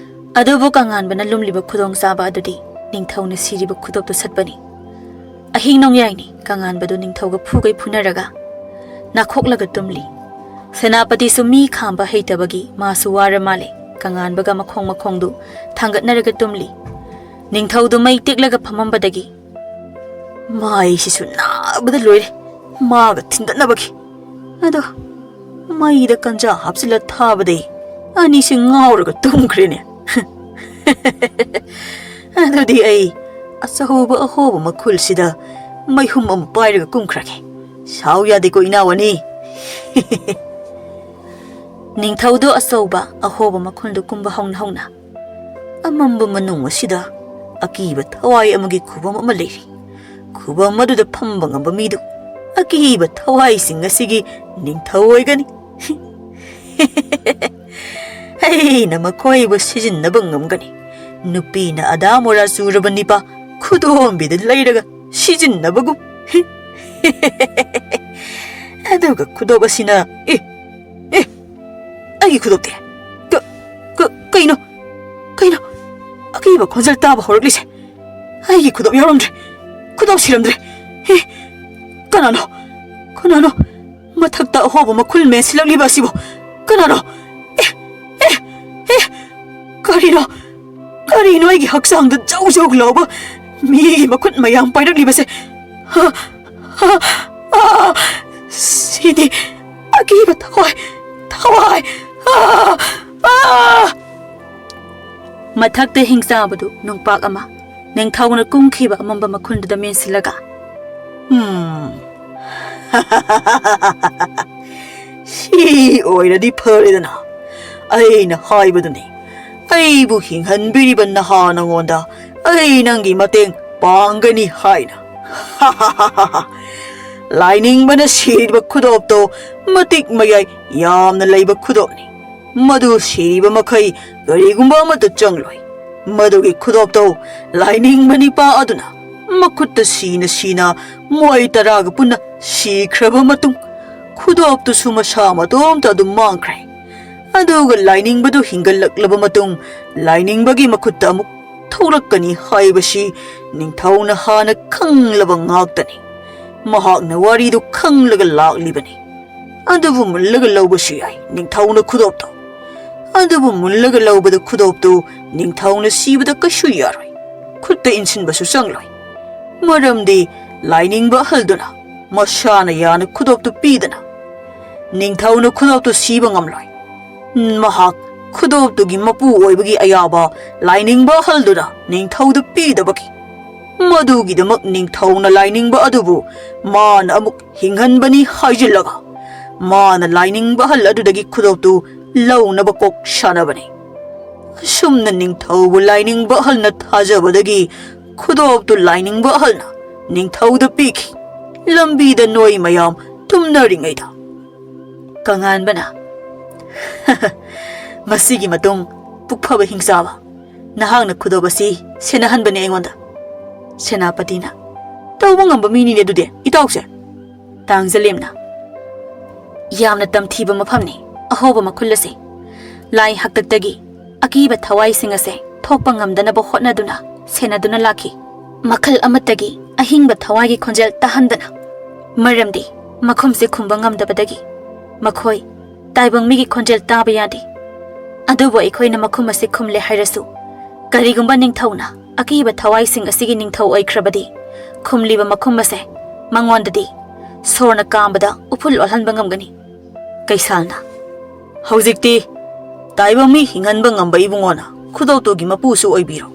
ꯑꯗꯨꯕꯨ ꯀꯉꯥꯟꯕꯅ ꯂꯨꯝꯂꯤꯕ ꯈꯨꯗꯣꯡꯆꯥꯕ ꯑꯗꯨꯗꯤ ꯅꯤꯡꯊꯧꯅ ꯁꯤꯔꯤꯕ ꯈꯨꯗꯣꯞꯇꯨ ꯁꯠꯄꯅꯤ ꯑꯍꯤꯡ ꯅꯣꯡꯌꯥꯏꯅꯤ ꯀꯉꯥꯟꯕꯗꯨ ꯅꯤꯡꯊꯧꯒ ꯐꯨꯒꯩ ꯐꯨꯅꯔꯒ ꯅꯥꯈꯣꯛꯂꯒ ꯇꯨꯝꯂꯤ ꯁꯦꯅꯥꯄꯇꯤꯁꯨ ꯃꯤ ꯈꯥꯝꯕ ꯍꯩꯇꯕꯒꯤ ꯃꯥꯁꯨ ꯋꯥꯔ ꯃꯥꯜꯂꯦ ꯀꯉꯥꯟꯕꯒ ꯃꯈꯣꯡꯗꯨ ꯊꯥꯡꯒꯠꯅꯔꯒ ꯇꯨꯝꯂꯤ ꯅꯤꯡꯊꯧꯗꯨ ꯃꯩ ꯇꯦꯛꯂꯒ ꯐꯝꯃꯝꯕꯗꯒꯤ ꯃꯥꯏꯁꯤꯁꯨ ꯅꯥꯕꯗ ꯂꯣꯏꯔꯦ ꯃꯥꯒ ꯊꯤꯟꯗꯠꯅꯕꯒꯤ ꯑꯗꯣ ꯃꯩꯗ ꯀꯟꯖꯥ ꯍꯥꯞꯆꯤꯜꯂ ꯊꯥꯕꯗꯩ ꯑꯅꯤꯁꯤ ꯉꯥꯎꯔꯒ ꯇꯨꯝꯈ꯭ꯔꯦꯅꯦ ꯑꯗꯨꯗꯤ ꯑꯩ ꯑꯆꯧꯕ ꯑꯍꯣꯕ ꯃꯈꯨꯜꯁꯤꯗ ꯃꯩꯍꯨꯝ ꯑꯃ ꯄꯥꯏꯔꯒ ꯀꯨꯝꯈ꯭ꯔꯒꯦ ꯁꯥꯎ ꯌꯥꯗꯦꯀꯣ ꯏꯅꯥꯎꯋꯅꯤ ꯅꯤꯡꯊꯧꯗꯨ ꯑꯆꯧꯕ ꯑꯍꯣꯕ ꯃꯈꯨꯜꯗꯨ ꯀꯨꯝꯕ ꯍꯧꯅ ꯑꯃꯝꯕ ꯃꯅꯨꯡ ꯑꯁꯤꯗ ꯑꯀꯤꯕ ꯊꯋꯥꯏ ꯑꯃꯒꯤ ꯈꯨꯕꯝ ꯑꯃ ꯂꯩꯔꯤ ꯈꯨꯕꯝ ꯑꯗꯨꯗ ꯐꯝꯕ ꯉꯝꯕ ꯃꯤꯗꯨ ꯑꯀꯤꯕ ꯊꯋꯥꯏꯁꯤꯡ ꯑꯁꯤꯒꯤ ꯅꯤꯡꯊꯧ ꯑꯣꯏꯒꯅꯤ ꯑꯩꯅ ꯃꯈꯣꯏꯕꯨ ꯁꯤꯖꯤꯟꯅꯕ ꯉꯝꯒꯅꯤ ꯅꯨꯄꯤꯅ ꯑꯗꯥ ꯃꯣꯔꯥ ꯆꯨꯔꯕ ꯅꯤꯄꯥ ꯈꯨꯗꯣꯝꯕꯤꯗ ꯂꯩꯔꯒ ꯁꯤꯖꯤꯟꯅꯕꯒꯨꯝ ꯑꯗꯨꯒ ꯈꯨꯗꯣꯞ ꯑꯁꯤꯅ ꯑꯩꯒꯤ ꯈꯨꯗꯣꯞꯇꯤ ꯀꯩꯅꯣ ꯑꯀꯤꯕ ꯈꯣꯟꯖꯦꯜ ꯇꯥꯕ ꯍꯧꯔꯛꯂꯤꯁꯦ ꯑꯩꯒꯤ ꯈꯨꯗꯣꯞ ꯌꯥꯎꯔꯝꯗ꯭ꯔꯦ ꯈꯨꯗꯣꯞ ꯁꯤꯔꯝꯗ꯭ꯔꯦ ꯀꯅꯥꯅꯣ ꯃꯊꯛꯇ ꯑꯍꯣꯕ ꯃꯈꯨꯜ ꯃꯦꯟꯁꯤꯜꯂꯛꯂꯤꯕ ꯑꯁꯤꯕꯨ ꯀꯅꯥꯅꯣ ꯀꯔꯤꯅꯣ ꯑꯩꯒꯤ ꯍꯛꯆꯥꯡꯗ ꯖꯧ ꯖꯧ ꯂꯥꯎꯕ ꯃꯤꯒꯤ ꯃꯈꯨꯠ ꯃꯌꯥꯝ ꯄꯥꯏꯔꯛꯂꯤꯕꯁꯦ ꯁꯤꯗꯤ ꯑꯀꯤꯕ ꯊꯋꯥꯏ ꯃꯊꯛꯇ ꯍꯤꯡꯆꯥꯕꯗꯨ ꯅꯨꯡꯄꯥꯛ ꯑꯃ ꯅꯤꯡꯊꯧꯅ ꯀꯨꯝꯈꯤꯕ ꯑꯃꯝꯕ ꯃꯈꯨꯟꯗꯨꯗ ꯃꯦꯟꯁꯤꯜꯂꯒ ꯁꯤ ꯑꯣꯏꯔꯗꯤ ꯐꯔꯦꯗꯅ ꯑꯩꯅ ꯍꯥꯏꯕꯗꯨꯅꯤ ꯑꯩꯕꯨ ꯍꯤꯡꯍꯟꯕꯤꯔꯤꯕ ꯅꯍꯥ ꯅꯉꯣꯟꯗ ꯑꯩ ꯅꯪꯒꯤ ꯃꯇꯦꯡ ꯄꯥꯡꯒꯅꯤ ꯍꯥꯏꯅ ꯂꯥꯏꯅꯤꯡꯕꯅ ꯁꯤꯔꯤꯕ ꯈꯨꯗꯣꯞꯇꯣ ꯃꯇꯤꯛ ꯃꯌꯥꯏ ꯌꯥꯝꯅ ꯂꯩꯕ ꯈꯨꯗꯣꯞꯅꯤ ꯃꯗꯨ ꯁꯤꯔꯤꯕ ꯃꯈꯩ ꯀꯔꯤꯒꯨꯝꯕ ꯑꯃꯠꯇ ꯆꯪꯂꯣꯏ ꯃꯗꯨꯒꯤ ꯈꯨꯗꯣꯞꯇꯣ ꯂꯥꯏꯅꯤꯡꯕ ꯅꯤꯄꯥ ꯑꯗꯨꯅ ꯃꯈꯨꯠꯇ ꯁꯤꯅ ꯃꯣꯏ 10ꯒ ꯄꯨꯟꯅ ꯁꯤꯈ꯭ꯔꯕ ꯃꯇꯨꯡ ꯈꯨꯗꯣꯞꯇꯨꯁꯨ ꯃꯁꯥ ꯃꯇꯣꯝꯇ ꯑꯗꯨꯝ ꯃꯥꯡꯈ꯭ꯔꯦ ꯑꯗꯨꯒ ꯂꯥꯏꯅꯤꯡꯕꯗꯨ ꯍꯤꯡꯒꯠꯂꯛꯂꯕ ꯃꯇꯨꯡ ꯂꯥꯏꯅꯤꯡꯕꯒꯤ ꯃꯈꯨꯠꯇ ꯑꯃꯨꯛ ꯊꯣꯛꯂꯛꯀꯅꯤ ꯍꯥꯏꯕꯁꯤ ꯅꯤꯡꯊꯧꯅ ꯍꯥꯟꯅ ꯈꯪꯂꯕ ꯉꯥꯛꯇꯅꯤ ꯃꯍꯥꯛꯅ ꯋꯥꯔꯤꯗꯨ ꯈꯪꯂꯒ ꯂꯥꯛꯂꯤꯕꯅꯤ ꯑꯗꯨꯕꯨ ꯃꯨꯜꯂꯒ ꯂꯧꯕꯁꯨ ꯌꯥꯏ ꯅꯤꯡꯊꯧꯅ ꯈꯨꯗꯣꯞꯇꯣ ꯑꯗꯨꯕꯨ ꯃꯨꯜꯂꯒ ꯂꯧꯕꯗ ꯈꯨꯗꯣꯞꯇꯨ ꯅꯤꯡꯊꯧꯅ ꯁꯤꯕꯗ ꯀꯩꯁꯨ ꯌꯥꯔꯣꯏ ꯈꯨꯠꯇ ꯏꯟꯁꯤꯟꯕꯁꯨ ꯆꯪꯂꯣꯏ ꯃꯔꯝꯗꯤ ꯂꯥꯏꯅꯤꯡꯕ ꯑꯍꯜꯗꯨꯅ ꯃꯁꯥꯅ ꯌꯥꯅ ꯈꯨꯗꯣꯞꯇꯨ ꯄꯤꯗꯅ ꯅꯤꯡꯊꯧꯅ ꯈꯨꯗꯣꯞꯇꯨ ꯁꯤꯕ ꯉꯝꯂꯣꯏ ꯃꯍꯥꯛ ꯈꯨꯗꯣꯞꯇꯨꯒꯤ ꯃꯄꯨ ꯑꯣꯏꯕꯒꯤ ꯑꯌꯥꯕ ꯂꯥꯏꯅꯤꯡꯕ ꯑꯍꯜꯗꯨꯅ ꯅꯤꯡꯊꯧꯗ ꯄꯤꯗꯕꯒꯤ ꯃꯗꯨꯒꯤꯗꯃꯛ ꯅꯤꯡꯊꯧꯅ ꯂꯥꯏꯅꯤꯡꯕ ꯑꯗꯨꯕꯨ ꯃꯥꯅ ꯑꯃꯨꯛ ꯍꯤꯡꯍꯟꯕꯅꯤ ꯍꯥꯏꯖꯤꯜꯂꯒ ꯃꯥꯅ ꯂꯥꯏꯅꯤꯡꯕ ꯑꯍꯜ ꯑꯗꯨꯗꯒꯤ ꯈꯨꯗꯣꯞꯇꯨ ꯂꯧꯅꯕ ꯀꯣꯛ ꯁꯥꯟꯅꯕꯅꯤ꯫ ꯑꯁꯨꯝꯅ ꯅꯤꯡꯊꯧꯕꯨ ꯂꯥꯏꯅꯤꯡꯕ ꯑꯍꯜꯅ ꯊꯥꯖꯕꯗꯒꯤ ꯈꯨꯗꯣꯞꯇꯨ ꯂꯥꯏꯅꯤꯡꯕ ꯑꯍꯜꯅ ꯅꯤꯡꯊꯧꯗ ꯄꯤꯈꯤ꯫ ꯂꯝꯕꯤꯗ ꯅꯣꯏ ꯃꯌꯥꯝ ꯇꯨꯝꯅꯔꯤꯉꯩꯗ ꯀꯉꯥꯟꯕꯅ ꯃꯁꯤꯒꯤ ꯃꯇꯨꯡ ꯄꯨꯛꯐꯕ ꯍꯤꯡꯆꯥꯕ, ꯅꯍꯥꯛꯅ ꯈꯨꯗꯣꯞ ꯑꯁꯤ ꯁꯦꯟꯅꯍꯟꯕꯅꯤ ꯑꯩꯉꯣꯟꯗ꯫ ꯁꯦꯅꯥꯄꯇꯤꯅ ꯇꯧꯕ ꯉꯝꯕ ꯃꯤꯅꯤꯅꯦ ꯑꯗꯨꯗꯤ ꯏꯇꯥꯎꯁꯦ꯫ ꯇꯥꯡꯖꯂꯦꯝꯅ ꯌꯥꯝꯅ ꯇꯝꯊꯤꯕ ꯃꯐꯝꯅꯤ ꯑꯍꯣꯕ ꯃꯈꯨꯜ ꯑꯁꯤ꯫ ꯂꯥꯏ ꯍꯥꯛꯇꯛꯇꯒꯤ ꯑꯀꯤꯕ ꯊꯋꯥꯏꯁꯤꯡ ꯑꯁꯦ ꯊꯣꯛꯄ ꯉꯝꯗꯅꯕ ꯍꯣꯠꯅꯗꯨꯅ ꯁꯦꯟꯅꯗꯨꯅ ꯂꯥꯛꯈꯤ, ꯃꯈꯜ ꯑꯃꯠꯇꯒꯤ ꯑꯍꯤꯡꯕ ꯊꯋꯥꯏꯒꯤ ꯈꯣꯟꯖꯦꯜ ꯇꯥꯍꯟꯗꯅ꯫ ꯃꯔꯝꯗꯤ ꯃꯈꯨꯝꯁꯦ ꯈꯨꯝꯕ ꯉꯝꯗꯕꯗꯒꯤ ꯃꯈꯣꯏ ꯇꯥꯏꯕꯪ ꯃꯤꯒꯤ ꯈꯣꯟꯖꯦꯜ ꯇꯥꯕ ꯌꯥꯗꯦ꯫ ꯑꯗꯨꯕꯨ ꯑꯩꯈꯣꯏꯅ ꯃꯈꯨꯝ ꯑꯁꯤ ꯈꯨꯝꯂꯦ ꯍꯥꯏꯔꯁꯨ ꯀꯔꯤꯒꯨꯝꯕ ꯅꯤꯡꯊꯧꯅ ꯑꯀꯤꯕ ꯊꯋꯥꯏꯁꯤꯡ ꯑꯁꯤꯒꯤ ꯅꯤꯡꯊꯧ ꯑꯣꯏꯈ꯭ꯔꯕꯗꯤ ꯈꯨꯝꯂꯤꯕ ꯃꯈꯨꯝ ꯑꯁꯦ ꯃꯉꯣꯟꯗꯗꯤ ꯁꯣꯔꯅ ꯀꯥꯝꯕꯗ ꯎꯐꯨꯜ ꯑꯣꯜꯍꯟꯕ ꯉꯝꯒꯅꯤ꯫ ꯀꯩꯁꯥꯜꯅ ꯍꯧꯖꯤꯛꯇꯤ ꯇꯥꯏꯕꯪ ꯃꯤ ꯍꯤꯡꯍꯟꯕ ꯉꯝꯕ ꯏꯕꯨꯡꯉꯣꯅ ꯈꯨꯗꯣꯞꯇꯨꯒꯤ ꯃꯄꯨꯁꯨ ꯑꯣꯏꯕꯤꯔꯣ꯫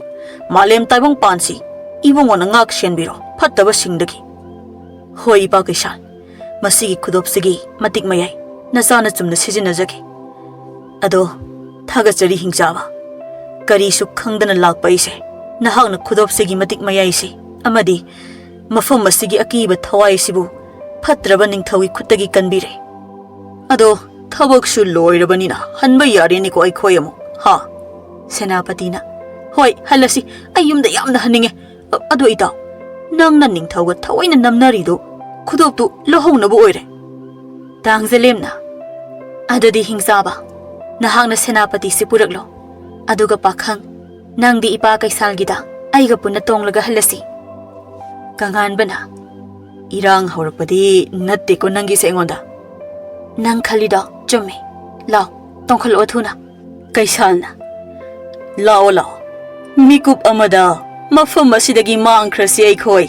ꯃꯥꯂꯦꯝ ꯇꯥꯏꯕꯪ ꯄꯥꯟꯁꯤ ꯏꯕꯨꯡꯉꯣꯅ ꯉꯥꯛ ꯁꯦꯟꯕꯤꯔꯣ ꯐꯠꯇꯕꯁꯤꯡꯗꯒꯤ꯫ ꯍꯣꯏ ꯏꯄꯥ ꯀꯩꯁꯥꯜ, ꯃꯁꯤꯒꯤ ꯈꯨꯗꯣꯞꯁꯤꯒꯤ ꯃꯇꯤꯛ ꯃꯌꯥꯏ ꯅꯆꯥꯅ ꯆꯨꯝꯅ ꯁꯤꯖꯤꯟꯅꯖꯒꯦ꯫ ꯑꯗꯣ ꯊꯥꯒꯠꯆꯔꯤ ꯍꯤꯡꯆꯥꯕ, ꯀꯔꯤꯁꯨ ꯈꯪꯗꯅ ꯂꯥꯛꯄ ꯑꯩꯁꯦ ꯅꯍꯥꯛꯅ ꯈꯨꯗꯣꯞꯁꯤꯒꯤ ꯃꯇꯤꯛ ꯃꯌꯥꯏꯁꯤ ꯑꯃꯗꯤ ꯃꯐꯝ ꯑꯁꯤꯒꯤ ꯑꯀꯤꯕ ꯊꯋꯥꯏꯁꯤꯕꯨ ꯐꯠꯇ꯭ꯔꯕ ꯅꯤꯡꯊꯧꯒꯤ ꯈꯨꯠꯇꯒꯤ ꯀꯟꯕꯤꯔꯦ꯫ ꯑꯗꯣ ꯊꯕꯛꯁꯨ ꯂꯣꯏꯔꯕꯅꯤꯅ ꯍꯟꯕ ꯌꯥꯔꯦꯅꯤꯀꯣ ꯑꯩꯈꯣꯏ ꯑꯃꯨꯛ ꯍꯥ? ꯁꯦꯅꯥꯄꯇꯤꯅ ꯍꯣꯏ ꯍꯜꯂꯁꯤ, ꯑꯩ ꯌꯨꯝꯗ ꯌꯥꯝꯅ ꯍꯟꯅꯤꯡꯉꯦ꯫ ꯑꯗꯣ ꯏꯇꯥꯎ, ꯅꯪꯅ ꯅꯤꯡꯊꯧꯒ ꯊꯑꯣꯏꯅ ꯅꯝꯅꯔꯤꯗꯣ ꯈꯨꯗꯣꯞꯇꯨ ꯂꯧꯍꯧꯅꯕ ꯑꯣꯏꯔꯦ꯫ ꯇꯥꯡꯖꯂꯦꯝꯅ ꯑꯗꯨꯗꯤ ꯍꯤꯡꯆꯥꯕ, ꯅꯍꯥꯛꯅ ꯁꯦꯅꯥꯄꯇꯤꯁꯤ ꯄꯨꯔꯛꯂꯣ, ꯑꯗꯨꯒ ꯄꯥꯈꯪ ꯅꯪꯗꯤ ꯏꯄꯥ ꯀꯩꯁꯥꯜꯒꯤꯗ ꯑꯩꯒ ꯄꯨꯟꯅ ꯇꯣꯡꯂꯒ ꯍꯜꯂꯁꯤ꯫ ꯀꯉꯥꯟꯕꯅ ꯏꯔꯥꯡ ꯍꯧꯔꯛꯄꯗꯤ ꯅꯠꯇꯦꯀꯣ ꯅꯪꯒꯤꯁꯦ ꯑꯩꯉꯣꯟꯗ? ꯅꯪ ꯈꯜꯂꯤꯗꯣ ꯆꯨꯝꯃꯤ, ꯂꯥꯎ ꯇꯣꯡꯈꯠꯂꯛꯑꯣ ꯊꯨꯅ꯫ ꯀꯩꯁꯥꯜꯅ ꯂꯥꯛꯑꯣ ꯂꯥꯛꯑꯣ, ꯃꯤꯀꯨꯞ ꯑꯃꯗ ꯃꯐꯝ ꯑꯁꯤꯗꯒꯤ ꯃꯥꯡꯈ꯭ꯔꯁꯤ ꯑꯩꯈꯣꯏ꯫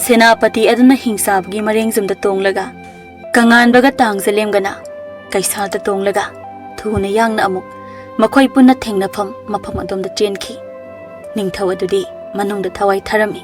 ꯁꯦꯅꯥꯄꯇꯤ ꯑꯗꯨꯅ ꯍꯤꯡꯆꯥꯕꯒꯤ ꯃꯔꯦꯡꯖꯨꯝꯗ ꯇꯣꯡꯂꯒ ꯀꯉꯥꯟꯕꯒ ꯇꯥꯡꯖꯂꯦꯝꯒꯅ ꯀꯩꯁꯥꯜꯗ ꯇꯣꯡꯂꯒ ꯊꯨꯅ ꯌꯥꯡꯅ ꯑꯃꯨꯛ ꯃꯈꯣꯏ ꯄꯨꯟꯅ ꯊꯦꯡꯅꯐꯝ ꯃꯐꯝ ꯑꯗꯣꯝꯗ ꯆꯦꯟꯈꯤ꯫ ꯅꯤꯡꯊꯧ ꯑꯗꯨꯗꯤ ꯃꯅꯨꯡꯗ ꯊꯋꯥꯏ ꯊꯥꯔꯝꯃꯤ꯫